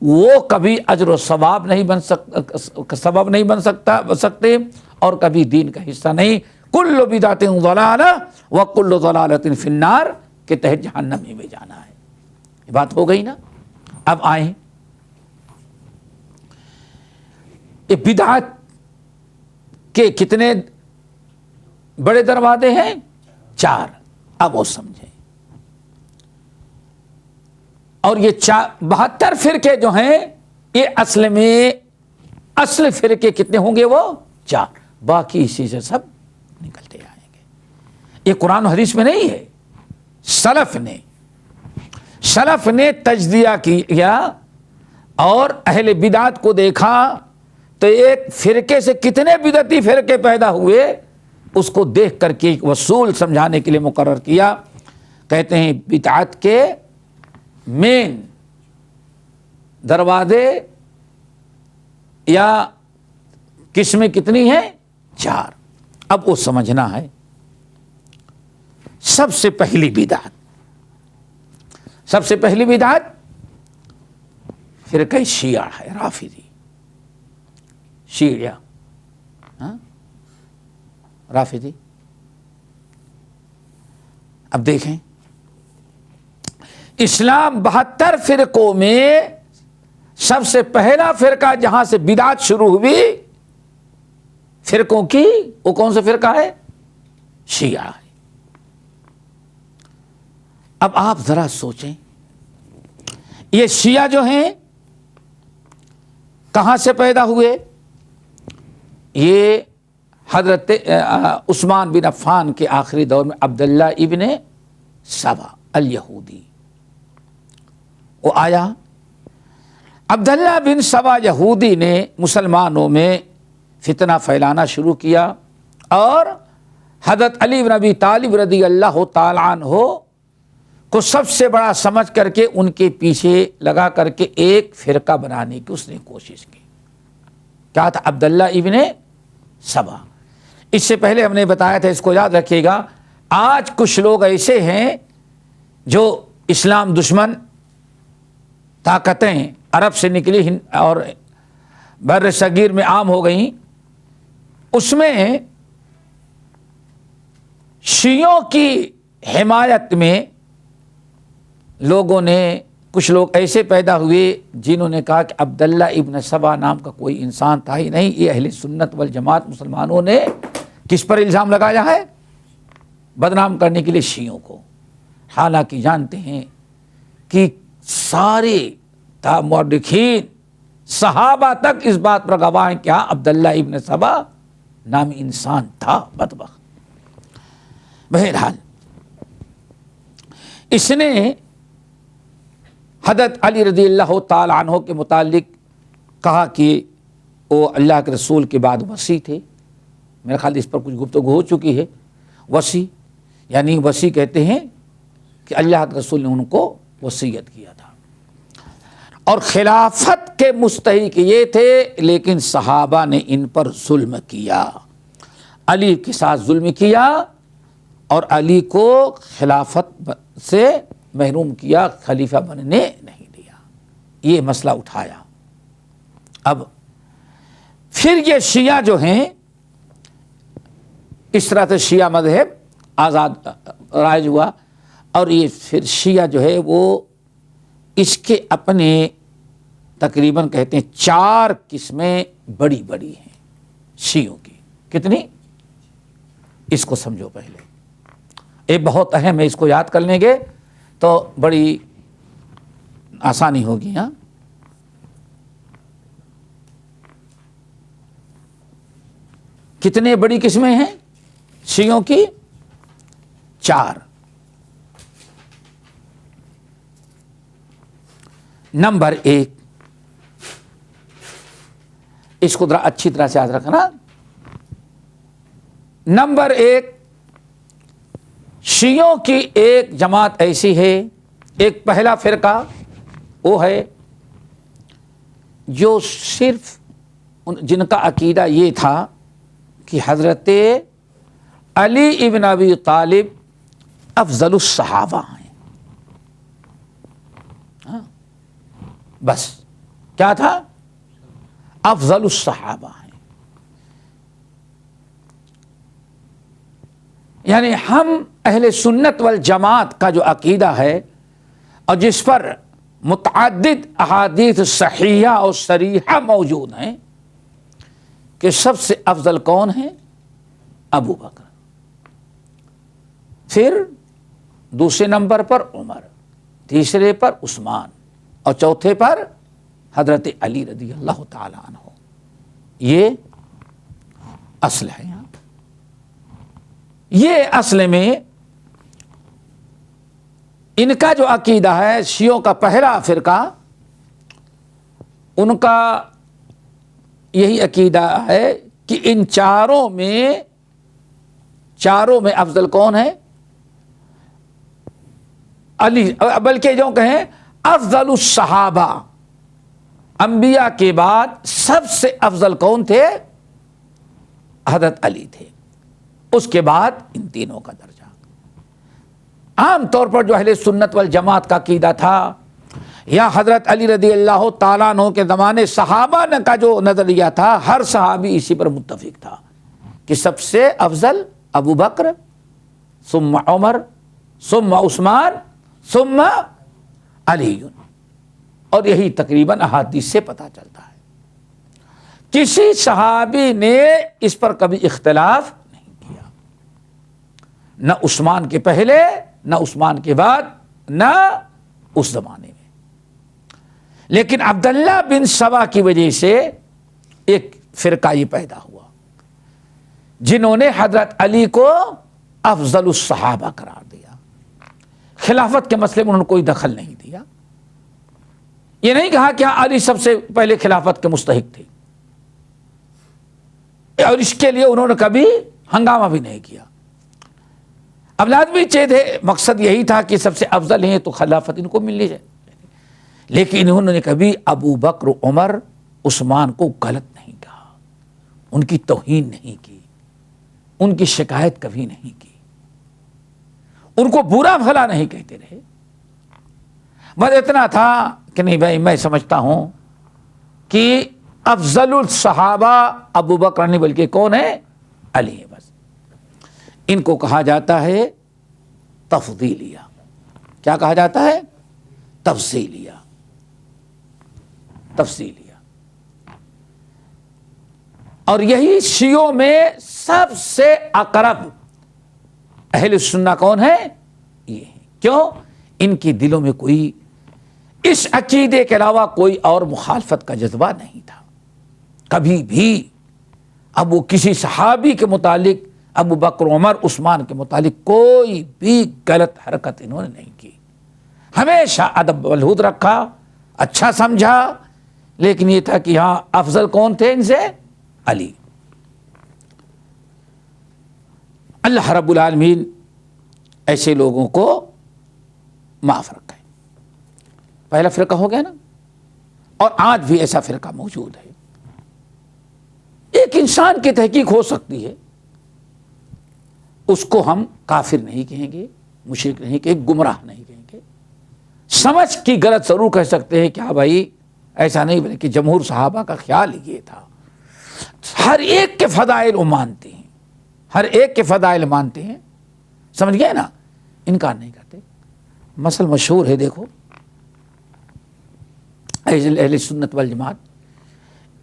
وہ کبھی اجر و ثواب نہیں بن سبب نہیں بن سکتے اور کبھی دین کا حصہ نہیں. کل بدعت ضلالہ وکل ضلالۃ فی النار کے تحت جہنم میں جانا ہے. یہ بات ہو گئی نا. اب آئیں یہ بدعت کے کتنے بڑے دروازے ہیں؟ 4. اب وہ سمجھیں. اور یہ 72 فرقے جو ہیں یہ اصل میں اصل فرقے کتنے ہوں گے؟ وہ 4. باقی اسی سے سب نکلتے آئیں گے. یہ قرآن و حدیث میں نہیں ہے. سلف نے تجزیہ کیا اور اہل بدعت کو دیکھا تو ایک فرقے سے کتنے بدعتی فرقے پیدا ہوئے اس کو دیکھ کر کے ایک اصول سمجھانے کے لیے مقرر کیا. کہتے ہیں بدعت کے مین دروازے یا قسمیں کتنی ہیں؟ 4. اب وہ سمجھنا ہے. سب سے پہلی بدعت فرقہ شیعہ ہے، رافضی. شیعہ رافضی. اب دیکھیں اسلام 72 فرقوں میں سب سے پہلا فرقہ جہاں سے بدعت شروع ہوئی فرقوں کی، وہ کون سا فرقہ ہے؟ شیعہ ہے. اب آپ ذرا سوچیں یہ شیعہ جو ہیں کہاں سے پیدا ہوئے؟ یہ حضرت عثمان بن عفان کے آخری دور میں عبداللہ ابن سبا الیہودی وہ آیا. عبداللہ بن سبا یہودی نے مسلمانوں میں فتنہ پھیلانا شروع کیا اور حضرت علی بن ابی طالب رضی اللہ تعالی عنہ کو سب سے بڑا سمجھ کر کے ان کے پیچھے لگا کر کے ایک فرقہ بنانے کی اس نے کوشش کی. کیا تھا؟ عبداللہ ابن سبا. اس سے پہلے ہم نے بتایا تھا، اس کو یاد رکھیے گا. آج کچھ لوگ ایسے ہیں جو اسلام دشمن طاقتیں عرب سے نکلی اور بر صغیر میں عام ہو گئیں، اس میں شیعوں کی حمایت میں لوگوں نے کچھ لوگ ایسے پیدا ہوئے جنہوں نے کہا کہ عبداللہ ابن سبا نام کا کوئی انسان تھا ہی نہیں. یہ اہل سنت والجماعت مسلمانوں نے کس پر الزام لگایا ہے؟ بدنام کرنے کے لیے شیعوں کو. حالانکہ جانتے ہیں کہ سارے مورخین صحابہ تک اس بات پر گواہ ہیں کہ عبداللہ ابن سبا نامی انسان تھا بدبخت. بہرحال اس نے حضرت علی رضی اللہ تعالی عنہ کے متعلق کہا کہ وہ اللہ کے رسول کے بعد وصی تھے. میرے خیال اس پر کچھ گفتگو ہو چکی ہے. وصی یعنی وصی کہتے ہیں کہ اللہ کے رسول نے ان کو وصیت کیا تھا اور خلافت کے مستحق یہ تھے، لیکن صحابہ نے ان پر ظلم کیا، علی کے ساتھ ظلم کیا اور علی کو خلافت سے محروم کیا، خلیفہ بننے نہیں دیا. یہ مسئلہ اٹھایا. اب پھر یہ شیعہ جو ہیں اس طرح سے شیعہ مذہب آزاد رائج ہوا اور یہ پھر شیعہ جو ہے وہ اس کے اپنے تقریباً کہتے ہیں 4 قسمیں بڑی بڑی ہیں شیعوں کی. کتنی؟ اس کو سمجھو پہلے. یہ بہت اہم ہے، اس کو یاد کر لیں گے تو بڑی آسانی ہوگی. ہاں کتنے بڑی قسمیں ہیں شیعوں کی؟ 4. نمبر 1، اس کو ذرا اچھی طرح سے یاد رکھنا. نمبر 1، شیعوں کی ایک جماعت ایسی ہے، ایک پہلا فرقہ وہ ہے جو صرف جن کا عقیدہ یہ تھا کہ حضرت علی ابن ابی طالب افضل الصحابہ ہیں. بس کیا تھا؟ افضل الصحابہ ہیں. یعنی ہم اہل سنت والجماعت کا جو عقیدہ ہے اور جس پر متعدد احادیث صحیحہ اور صریحہ موجود ہیں کہ سب سے افضل کون ہیں؟ ابو بکر، پھر دوسرے نمبر پر عمر، تیسرے پر عثمان اور چوتھے پر حضرت علی رضی اللہ تعالی عنہ. یہ اصل ہے. یہاں یہ اصل میں ان کا جو عقیدہ ہے، شیعوں کا پہلا فرقہ، ان کا یہی عقیدہ ہے کہ ان چاروں میں افضل کون ہے؟ علی. بلکہ جو کہیں افضل الصحابہ، انبیاء کے بعد سب سے افضل کون تھے؟ حضرت علی تھے. اس کے بعد ان تینوں کا درجہ. عام طور پر جو اہل سنت والجماعت کا عقیدہ تھا، یا حضرت علی رضی اللہ تعالیٰ عنہ کے زمانے صحابہ کا جو نظریہ تھا، ہر صحابی اسی پر متفق تھا کہ سب سے افضل ابو بکر، ثم عمر، ثم عثمان، ثم علی. اور یہی تقریباً احادیث سے پتہ چلتا ہے. کسی صحابی نے اس پر کبھی اختلاف نہیں کیا، نہ عثمان کے پہلے، نہ عثمان کے بعد، نہ اس زمانے میں. لیکن عبداللہ بن سبا کی وجہ سے ایک فرقہ یہ پیدا ہوا جنہوں نے حضرت علی کو افضل الصحابہ قرار دیا. خلافت کے مسئلے میں انہوں نے کوئی دخل نہیں دیا. یہ نہیں کہا کہ علی سب سے پہلے خلافت کے مستحق تھے، اور اس کے لیے انہوں نے کبھی ہنگامہ بھی نہیں کیا. اب لازمی چیز ہے، مقصد یہی تھا کہ سب سے افضل ہیں تو خلافت ان کو ملنی چاہیے. لیکن انہوں نے کبھی ابو بکر، عمر، عثمان کو غلط نہیں کہا، ان کی توہین نہیں کی، ان کی شکایت کبھی نہیں کی، ان کو برا بھلا نہیں کہتے رہے. بس اتنا تھا کہ نہیں بھائی، میں سمجھتا ہوں کہ افضل الصحابہ ابو بکر نہیں بلکہ کون ہے؟ علی ہے. بس ان کو کہا جاتا ہے تفضیلیہ. کیا کہا جاتا ہے؟ تفضیلیہ. اور یہی شیعوں میں سب سے اقرب اہل سنہ کون ہے؟ یہ ہے. کیوں؟ ان کے دلوں میں کوئی اس عقیدے کے علاوہ کوئی اور مخالفت کا جذبہ نہیں تھا. کبھی بھی اب وہ کسی صحابی کے متعلق، ابو بکر، عمر، عثمان کے متعلق کوئی بھی غلط حرکت انہوں نے نہیں کی. ہمیشہ ادب والحدود رکھا، اچھا سمجھا. لیکن یہ تھا کہ ہاں افضل کون تھے ان سے؟ علی. اللہ رب العالمین ایسے لوگوں کو معاف رکھے. پہلا فرقہ ہو گیا نا. اور آج بھی ایسا فرقہ موجود ہے. ایک انسان کی تحقیق ہو سکتی ہے، اس کو ہم کافر نہیں کہیں گے، مشرک نہیں کہیں گے، گمراہ نہیں کہیں گے. سمجھ کی غلط ضرور کہہ سکتے ہیں کہ ہاں بھائی ایسا نہیں، بلکہ جمہور صحابہ کا خیال یہ تھا. ہر ایک کے فضائل وہ مانتے ہیں، ہر ایک کے فضائل مانتے ہیں. سمجھ گئے نا؟ انکار نہیں کرتے. مثل مشہور ہے، دیکھو اہل سنت والجماعت.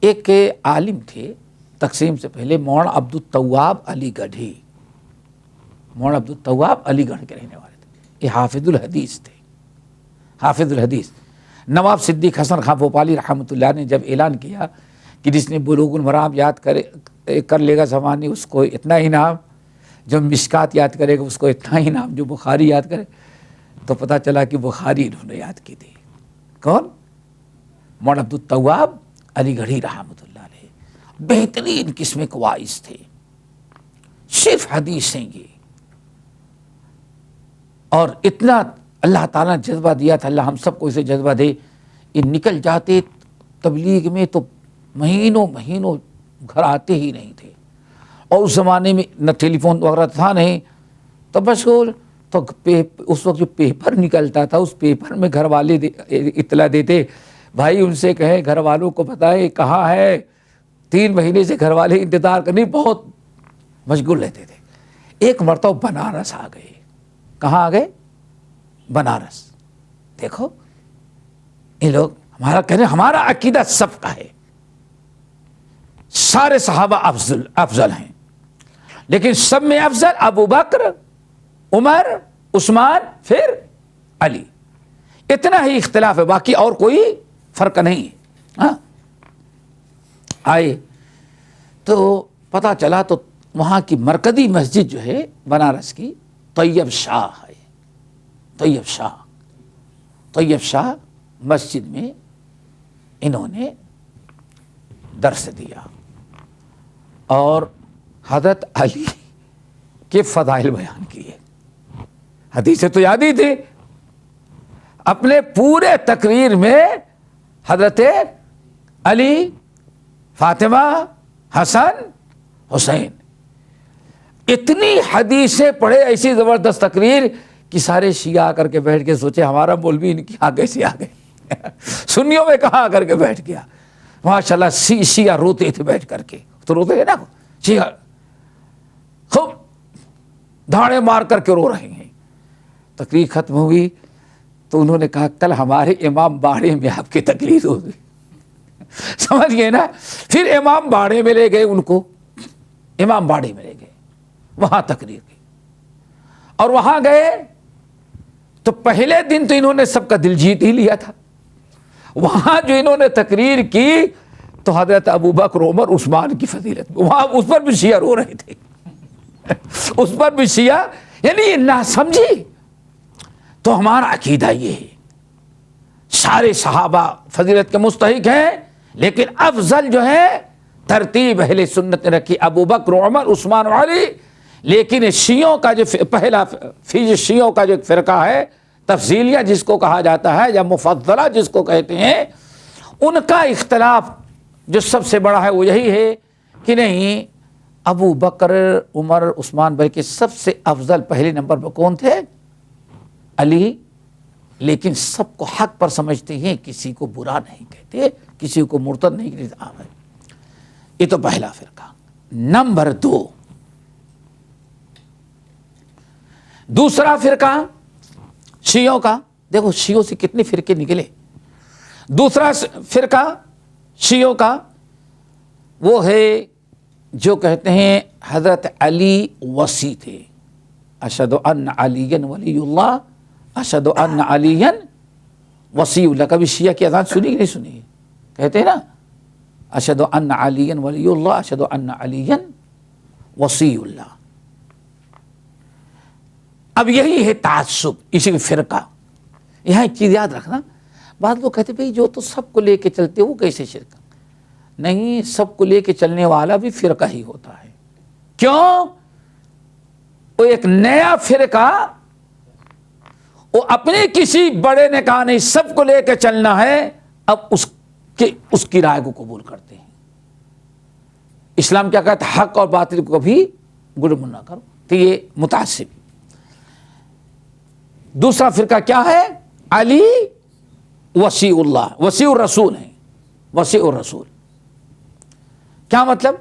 ایک عالم تھے تقسیم سے پہلے، مولانا عبد التواب علی گڑھی. مولانا عبد التواب علی گڑھ کے رہنے والے تھے. یہ حافظ الحدیث تھے، حافظ الحدیث. نواب صدیق حسن خان بھوپالی رحمۃ اللہ نے جب اعلان کیا کہ جس نے بلوغ المرام یاد کر لے گا زمانی، اس کو اتنا انعام، جو مشکات یاد کرے گا اس کو اتنا انعام، جو بخاری یاد کرے، تو پتہ چلا کہ بخاری انہوں نے یاد کی تھی. کون؟ مولانا عبد التواب علی گڑھی رحمۃ اللہ علیہ. بہترین قسم کے واعظ تھے، صرف حدیث ہیں یہ. اور اتنا اللہ تعالیٰ نے جذبہ دیا تھا، اللہ ہم سب کو اسے جذبہ دے. یہ نکل جاتے تبلیغ میں تو مہینوں مہینوں گھر آتے ہی نہیں تھے. اور اس زمانے میں نہ ٹیلی فون وغیرہ تھا نہیں، تو بس تو اس وقت جو پیپر نکلتا تھا اس پیپر میں گھر والے اطلاع دیتے، بھائی ان سے کہیں گھر والوں کو بتائیں کہاں ہے. 3 مہینے سے گھر والے انتظار کرنے بہت مشغول رہتے تھے. ایک مرتبہ بنارس آ گئے. کہاں آ گئے؟ بنارس. دیکھو یہ لوگ ہمارا کہنے ہمارا عقیدہ سب کا ہے، سارے صحابہ افضل ہیں، لیکن سب میں افضل ابو بکر، عمر، عثمان، پھر علی. اتنا ہی اختلاف ہے، باقی اور کوئی فرق نہیں ہے. ہاں آئے تو پتا چلا تو وہاں کی مرکزی مسجد جو ہے بنارس کی طیب شاہ ہے. طیب شاہ مسجد میں انہوں نے درس دیا اور حضرت علی کے فضائل بیان کیے. حدیثیں تو یاد ہی تھی. اپنے پورے تقریر میں حضرت علی، فاطمہ، حسن، حسین، اتنی حدیثیں پڑھے، ایسی زبردست تقریر کہ سارے شیعہ آ کر کے بیٹھ کے سوچے ہمارا مولوی ان کی آگے سے آگے سنیوں میں کہاں آ کر کے بیٹھ گیا. ماشاءاللہ شیعہ روتے تھے بیٹھ کر کے، تو روتے ہیں نا شیعہ، خوب دھاڑے مار کر کے رو رہے ہیں. تقریر ختم ہوئی تو انہوں نے کہا کل ہمارے امام باڑے میں آپ کی تقریر ہوگی. سمجھ گئے نا. پھر امام باڑے میں لے گئے ان کو، امام باڑے میں لے گئے، وہاں تقریر کی. اور وہاں گئے تو پہلے دن تو انہوں نے سب کا دل جیت ہی لیا تھا. وہاں جو انہوں نے تقریر کی تو حضرت ابو بکر، عمر، عثمان کی فضیلت، وہاں اس پر بھی شیعہ رو رہے تھے. اس پر بھی شیعہ، یعنی یہ نہ سمجھی. تو ہمارا عقیدہ یہ ہے سارے صحابہ فضیلت کے مستحق ہیں، لیکن افضل جو ہے ترتیب اہل سنت نے رکھی ابو بکر، عمر، عثمان و علی. لیکن شیعوں کا جو پہلا شیعوں کا جو فرقہ ہے تفضیلیہ جس کو کہا جاتا ہے یا مفضلہ جس کو کہتے ہیں، ان کا اختلاف جو سب سے بڑا ہے وہ یہی ہے کہ نہیں، ابو بکر، عمر، عثمان بلکہ سب سے افضل پہلے نمبر پر کون تھے؟ علی. لیکن سب کو حق پر سمجھتے ہیں، کسی کو برا نہیں کہتے، کسی کو مرتد نہیں کہتے. یہ تو پہلا فرقہ. نمبر 2، دوسرا فرقہ شیعوں کا. دیکھو شیعوں سے کتنے فرقے نکلے. دوسرا فرقہ شیعوں کا وہ ہے جو کہتے ہیں حضرت علی وصی تھے. اشہد ان علی ولی اللہ، اشہد ان علی وصی اللہ. کبھی شیعہ کی اذان سنی کہ نہیں سنی؟ کہتے ہیں نا اشہد ان علی ولی اللہ، اشہد ان علی وصی اللہ. اب یہی ہے تعصب، اسی فرقہ. یہاں ایک چیز یاد رکھنا، بعض لوگ کہتے بھئی جو تو سب کو لے کے چلتے وہ کیسے شرکا؟ نہیں، سب کو لے کے چلنے والا بھی فرقہ ہی ہوتا ہے. کیوں؟ وہ ایک نیا فرقہ، وہ اپنے کسی بڑے نے کہا نہیں سب کو لے کے چلنا ہے، اب اس کی رائے کو قبول کرتے ہیں. اسلام کیا کہتا ہے؟ حق اور باطل کو کبھی گڑ نہ کرو. تو یہ متعصب. دوسرا فرقہ کیا ہے؟ علی وصی اللہ، وصی الرسول ہیں. وصی الرسول کیا مطلب؟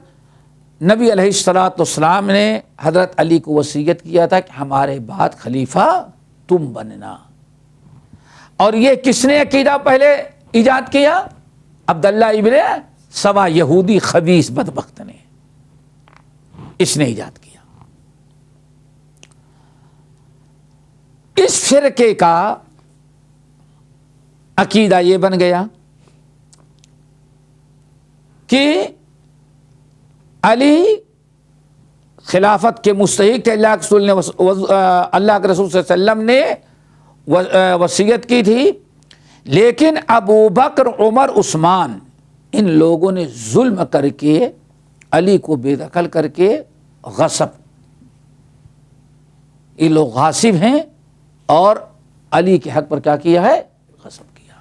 نبی علیہ الصلوۃ والسلام نے حضرت علی کو وصیت کیا تھا کہ ہمارے بعد خلیفہ تم بننا. اور یہ کس نے عقیدہ پہلے ایجاد کیا؟ عبداللہ ابن سبا، یہودی خبیث بدبخت نے، اس نے ایجاد کیا. اس فرقے کا عقیدہ یہ بن گیا کہ علی خلافت کے مستحق تھے. اللہ کے رسول صلی اللہ علیہ وسلم نے وصیت کی تھی، لیکن ابو بکر، عمر، عثمان ان لوگوں نے ظلم کر کے علی کو بے دخل کر کے غصب، یہ لوگ غاصب ہیں اور علی کے حق پر کیا کیا ہے؟ غصب کیا.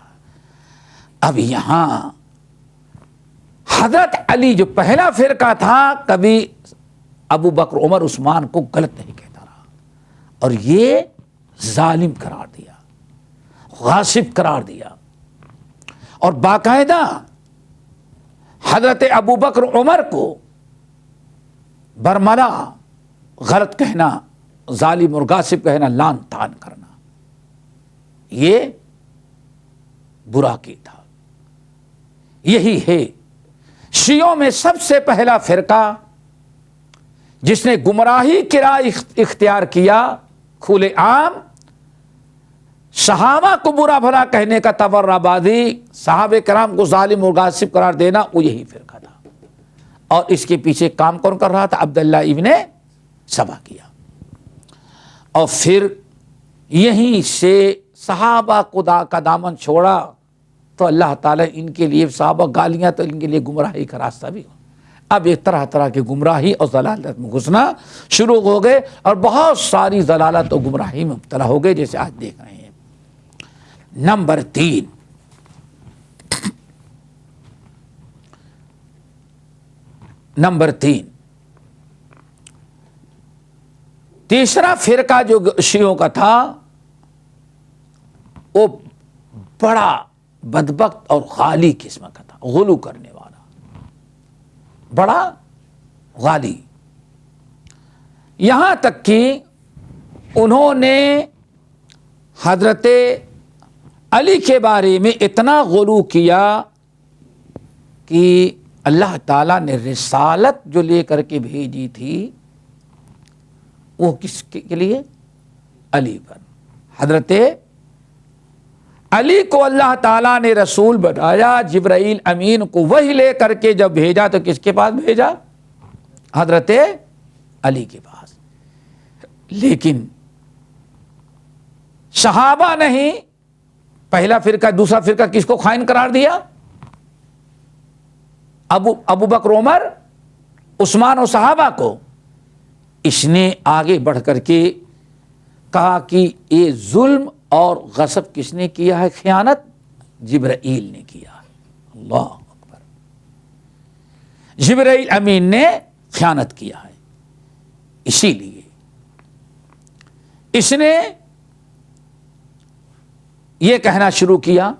اب یہاں حضرت علی جو پہلا فرقہ تھا کبھی ابو بکر، عمر، عثمان کو غلط نہیں کہتا رہا، اور یہ ظالم قرار دیا، غاصب قرار دیا. اور باقاعدہ حضرت ابو بکر عمر کو برملا غلط کہنا، ظالم اور غاصب کہنا، لعن طعن کرنا، یہ برا کی تھا۔ یہی ہے شیعوں میں سب سے پہلا فرقہ جس نے گمراہی کی راہ اختیار کیا، کھلے عام صحابہ کو برا بھلا کہنے کا، تبرہ بازی، صحابہ کرام کو ظالم اور غاصب قرار دینا، وہ یہی فرقہ تھا۔ اور اس کے پیچھے کام کون کر رہا تھا؟ عبداللہ ابن سبا کیا۔ اور پھر یہیں سے صحابہ کا دامن چھوڑا تو اللہ تعالیٰ ان کے لیے صحابہ گالیاں، تو ان کے لیے گمراہی کا راستہ بھی ہو۔ اب ایک طرح طرح کی گمراہی اور ضلالت میں گھسنا شروع ہو گئے، اور بہت ساری ضلالت اور گمراہی میں مبتلا ہو گئے، جیسے آج دیکھ رہے ہیں۔ نمبر 3، تیسرا فرقہ جو شیعوں کا تھا وہ بڑا بدبخت اور غالی قسم کا تھا، غلو کرنے والا، بڑا غالی، یہاں تک کہ انہوں نے حضرت علی کے بارے میں اتنا غلو کیا کہ اللہ تعالیٰ نے رسالت جو لے کر کے بھیجی تھی وہ کس کے لیے؟ علی پر۔ حضرت علی کو اللہ تعالیٰ نے رسول بنایا، جبرائیل امین کو وحی لے کر کے جب بھیجا تو کس کے پاس بھیجا؟ حضرت علی کے پاس۔ لیکن صحابہ نہیں، پہلا فرقہ، دوسرا فرقہ کس کو خائن قرار دیا؟ ابو بکر، عمر، عثمان اور صحابہ کو۔ اس نے آگے بڑھ کر کے کہا کہ یہ ظلم اور غصب کس نے کیا ہے؟ خیانت جبرائیل نے کیا ہے۔ اللہ اکبر، جبرائیل امین نے خیانت کیا ہے۔ اسی لیے اس نے یہ کہنا شروع کیا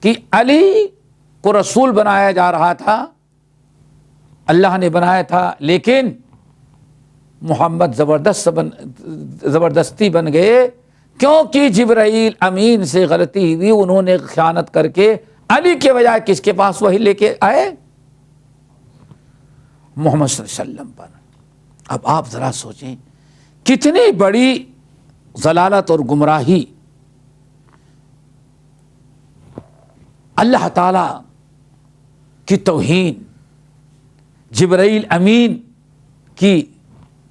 کہ علی کو رسول بنایا جا رہا تھا، اللہ نے بنایا تھا، لیکن محمد زبردستی بن گئے، کیونکہ جبرائیل امین سے غلطی ہوئی، انہوں نے خیانت کر کے علی کے بجائے کس کے پاس وہی لے کے آئے؟ محمد صلی اللہ علیہ وسلم پر۔ اب آپ ذرا سوچیں کتنی بڑی ضلالت اور گمراہی اللہ تعالی کی توہین، جبرائیل امین کی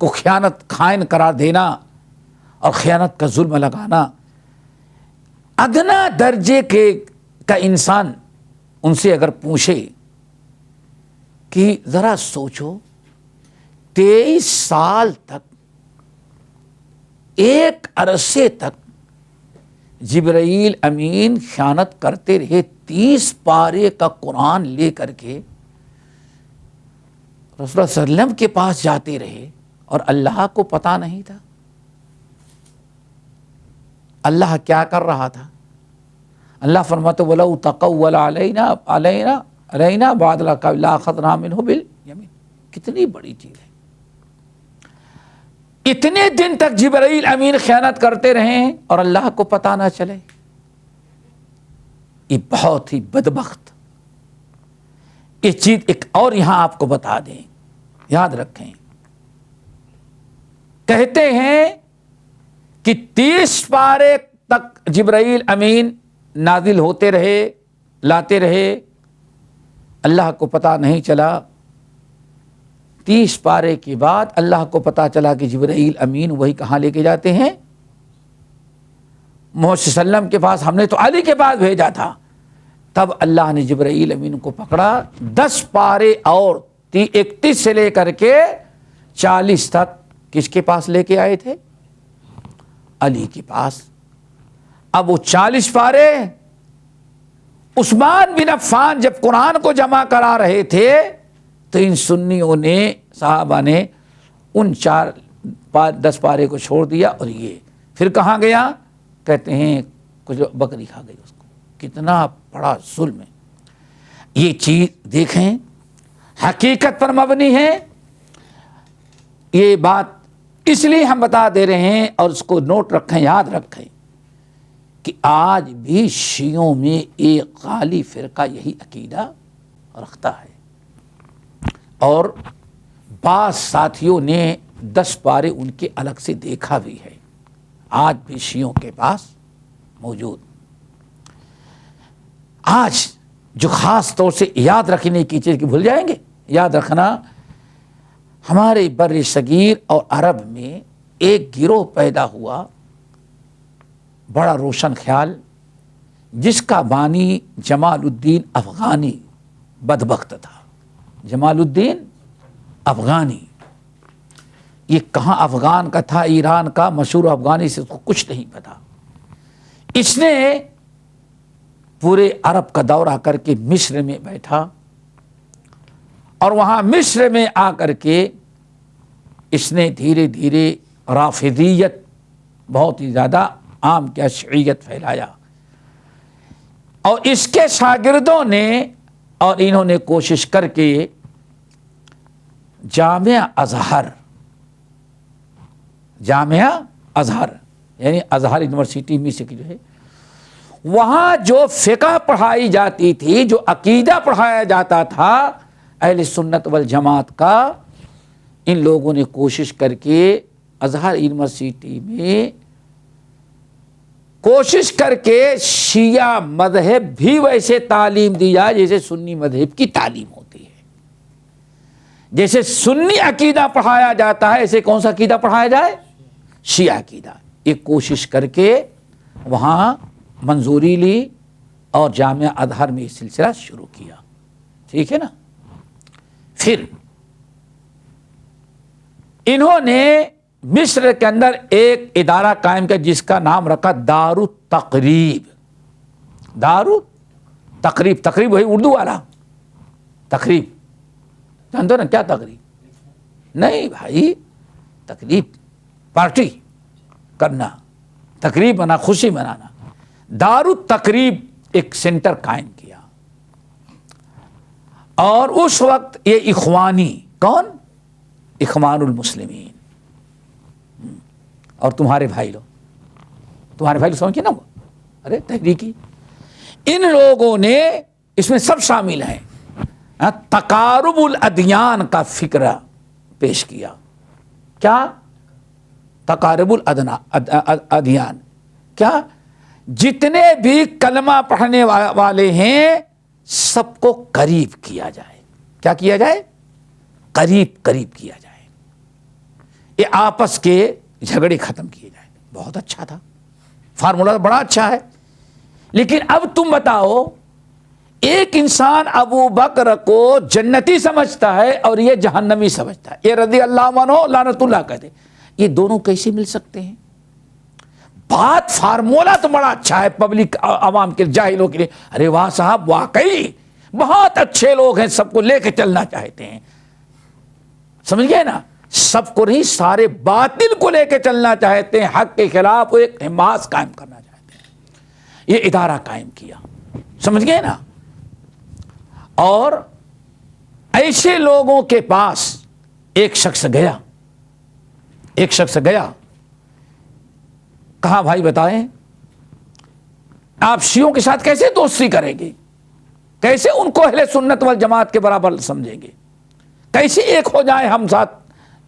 کو خیانت، خائن قرار دینا اور خیانت کا ظلم لگانا۔ ادنا درجے کا انسان ان سے اگر پوچھے کہ ذرا سوچو 23 سال تک، ایک عرصے تک جبرائیل امین خیانت کرتے رہے، 30 پارے کا قرآن لے کر کے رسول اللہ صلی اللہ علیہ وسلم کے پاس جاتے رہے، اور اللہ کو پتا نہیں تھا اللہ کیا کر رہا تھا؟ اللہ فرماتے وَلَوْ تَقَوَّلَ عَلَيْنَا بَعْضَ الْأَقَاوِيلِ لَأَخَذْنَا مِنْهُ بِالْيَمِينِ۔ کتنی بڑی چیز ہے، اتنے دن تک جبرائیل امین خیانت کرتے رہے اور اللہ کو پتا نہ چلے۔ یہ بہت ہی بدبخت یہ چیز۔ ایک اور یہاں آپ کو بتا دیں، یاد رکھیں، کہتے ہیں کہ 30 پارے تک جبرائیل امین نازل ہوتے رہے، لاتے رہے، اللہ کو پتا نہیں چلا۔ 30 پارے کے بعد اللہ کو پتا چلا کہ جبرائیل امین وہی کہاں لے کے جاتے ہیں؟ محمد صلی اللہ علیہ وسلم کے پاس۔ ہم نے تو علی کے پاس بھیجا تھا۔ تب اللہ نے جبرائیل امین کو پکڑا، 10 پارے اور 31 سے لے کر کے 40 تک کس کے پاس لے کے آئے تھے؟ علی کے پاس۔ اب وہ 40 پارے عثمان بن عفان جب قرآن کو جمع کرا رہے تھے تو ان سنیوں نے، صحابہ نے ان 10 پارے کو چھوڑ دیا، اور یہ پھر کہاں گیا؟ کہتے ہیں کچھ بکری کھا گئی اس کو۔ کتنا بڑا ظلم ہے. یہ چیز دیکھیں حقیقت پر مبنی ہے. یہ بات اس لیے ہم بتا دے رہے ہیں اور اس کو نوٹ رکھیں, یاد رکھیں کہ آج بھی شیعوں میں ایک غالی فرقہ یہی عقیدہ رکھتا ہے, اور بعض ساتھیوں نے 10 پارے ان کے الگ سے دیکھا بھی ہے, آج بھی شیعوں کے پاس موجود. آج جو خاص طور سے یاد رکھنے کی چیز کی بھول جائیں گے, یاد رکھنا ہمارے بر صغیر اور عرب میں ایک گروہ پیدا ہوا بڑا روشن خیال, جس کا بانی جمال الدین افغانی بدبخت تھا. جمال الدین افغانی, یہ کہاں افغان کا تھا, ایران کا, مشہور افغانی سے اس کو کچھ نہیں پتا. اس نے پورے عرب کا دورہ کر کے مصر میں بیٹھا, اور وہاں مصر میں آ کر کے اس نے دھیرے دھیرے رافضیت بہت ہی زیادہ عام کیا, شیعیت پھیلایا. اور اس کے شاگردوں نے اور انہوں نے کوشش کر کے جامعہ ازہر یعنی ازہر یونیورسٹی مصر کی جو ہے, وہاں جو فقہ پڑھائی جاتی تھی, جو عقیدہ پڑھایا جاتا تھا اہل سنت والجماعت کا, ان لوگوں نے کوشش کر کے ازہر یونیورسٹی میں کوشش کر کے شیعہ مذہب بھی ویسے تعلیم دی جائے جیسے سنی مذہب کی تعلیم ہوتی ہے. جیسے سنی عقیدہ پڑھایا جاتا ہے ایسے کون سا عقیدہ پڑھایا جائے, شیعہ عقیدہ. ایک کوشش کر کے وہاں منظوری لی اور جامعہ ازہر میں یہ سلسلہ شروع کیا. ٹھیک ہے نا. پھر انہوں نے مصر کے اندر ایک ادارہ قائم کیا جس کا نام رکھا دار التقریب. دار التقریب, تقریب وہی اردو والا تقریب, جانتے ہو نا کیا تقریب؟ نہیں بھائی, تقریب پارٹی کرنا, تقریب بنا خوشی منانا. دار التقریب ایک سینٹر قائم کیا, اور اس وقت یہ اخوانی, کون؟ اخوان المسلمین, اور تمہارے بھائی لوگ سمجھے نا وہ, ارے تحریکی, ان لوگوں نے اس میں سب شامل ہیں, تقارب الادیان کا فکرہ پیش کیا. کیا تقارب الادیان؟ کیا جتنے بھی کلمہ پڑھنے والے ہیں سب کو قریب کیا جائے. کیا کیا جائے؟ قریب کیا جائے. یہ آپس کے جھگڑے ختم کیے جائیں. بہت اچھا تھا, فارمولا بڑا اچھا ہے. لیکن اب تم بتاؤ, ایک انسان ابو بکر کو جنتی سمجھتا ہے اور یہ جہنمی سمجھتا ہے, یہ رضی اللہ عنہ لعنت اللہ کہتے, یہ دونوں کیسے مل سکتے ہیں؟ بات فارمولا تو بڑا اچھا ہے پبلک عوام کے, جاہلوں کے لیے. ارے واہ صاحب, واقعی بہت اچھے لوگ ہیں, سب کو لے کے چلنا چاہتے ہیں. سمجھ گئے نا, سب کو نہیں, سارے باطل کو لے کے چلنا چاہتے ہیں, حق کے خلاف ایک حماس قائم کرنا چاہتے ہیں. یہ ادارہ قائم کیا, سمجھ گئے نا. اور ایسے لوگوں کے پاس ایک شخص گیا, کہا بھائی بتائیں آپ شیعوں کے ساتھ کیسے دوستی کریں گے, کیسے ان کو اہل سنت والجماعت کے برابر سمجھیں گے, کیسے ایک ہو جائیں ہم ساتھ,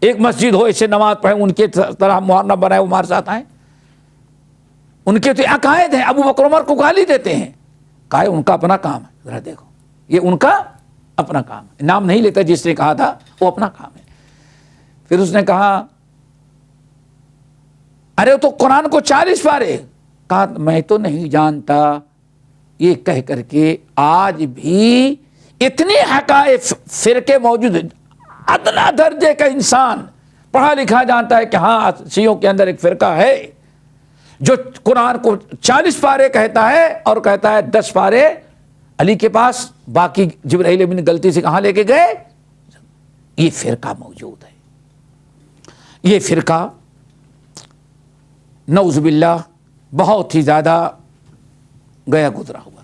ایک مسجد ہو, ایسے نماز پڑھیں, ان کے طرح محرم بنائے وہ ہمارے ساتھ آئیں. ان کے تو عقائد ہیں, ابو بکر عمر کو گالی دیتے ہیں. کہا ان کا اپنا کام ہے, ذرا دیکھو یہ ان کا اپنا کام ہے, نام نہیں لیتا جس نے کہا تھا, وہ اپنا کام ہے. پھر اس نے کہا ارے تو قرآن کو 40 پارے, کہا میں تو نہیں جانتا. یہ کہہ کر کے آج بھی اتنے حقائق فرقے موجود ہیں. ادنا درجے کا انسان پڑھا لکھا جانتا ہے کہ ہاں شیعوں کے اندر ایک فرقہ ہے جو قرآن کو 40 پارے کہتا ہے اور کہتا ہے 10 پارے علی کے پاس, باقی جبرائیل ابن غلطی سے کہاں لے کے گئے. یہ فرقہ موجود ہے. یہ فرقہ نعوذ باللہ بہت ہی زیادہ گیا گزرا ہوا.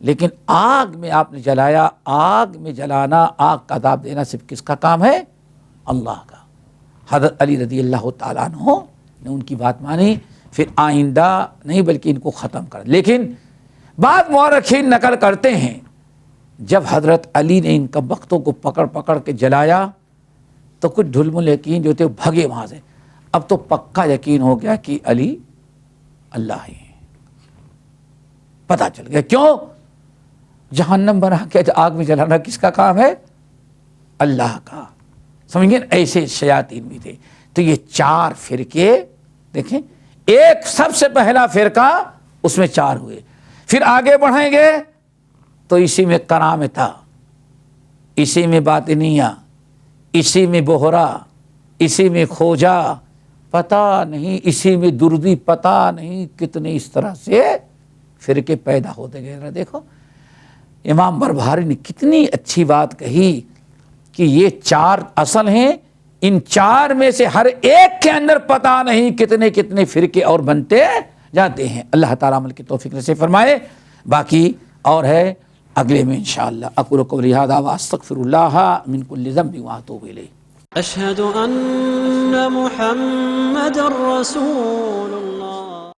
لیکن آگ میں آپ نے جلایا، آگ میں جلانا، آگ کا عذاب دینا صرف کس کا کام ہے؟ اللہ کا۔ حضرت علی رضی اللہ تعالیٰ عنہ نے ان کی بات مانی، پھر آئندہ نہیں بلکہ ان کو ختم کر۔ لیکن بعض مورخین نقل کرتے ہیں جب حضرت علی نے ان کمبختوں کو پکڑ پکڑ کے جلایا تو کچھ ڈھلمل یقین جو تھے بھگے وہاں سے۔ اب تو پکا یقین ہو گیا کہ علی اللہ ہی ہے، پتہ چل گیا۔ کیوں؟ جہنم بنا کے آگ میں جلانا کس کا کام ہے؟ اللہ کا۔ سمجھ گئے؟ ایسے شیاطین بھی تھے۔ تو یہ 4 فرقے دیکھیں، ایک سب سے پہلا فرقہ، اس میں 4 ہوئے۔ پھر آگے بڑھیں گے تو اسی میں کرامتہ، اسی میں باطنیہ، اسی میں بہرا، اسی میں خوجا، پتہ نہیں اسی میں دردی، پتہ نہیں کتنے اس طرح سے فرقے پیدا ہوتے گئے۔ دیکھو امام بربہاری نے کتنی اچھی بات کہی کہ یہ 4 اصل ہیں، ان 4 میں سے ہر ایک کے اندر پتہ نہیں کتنے کتنے فرقے اور بنتے جاتے ہیں۔ اللہ تعالیٰ عمل کی توفیق نصیب فرمائے۔ باقی اور ہے اگلے میں انشاءاللہ۔ اقول قولی ھذا واستغفر اللہ من کل ذنب واتوب الیہ۔ أشهد أن محمد رسول الله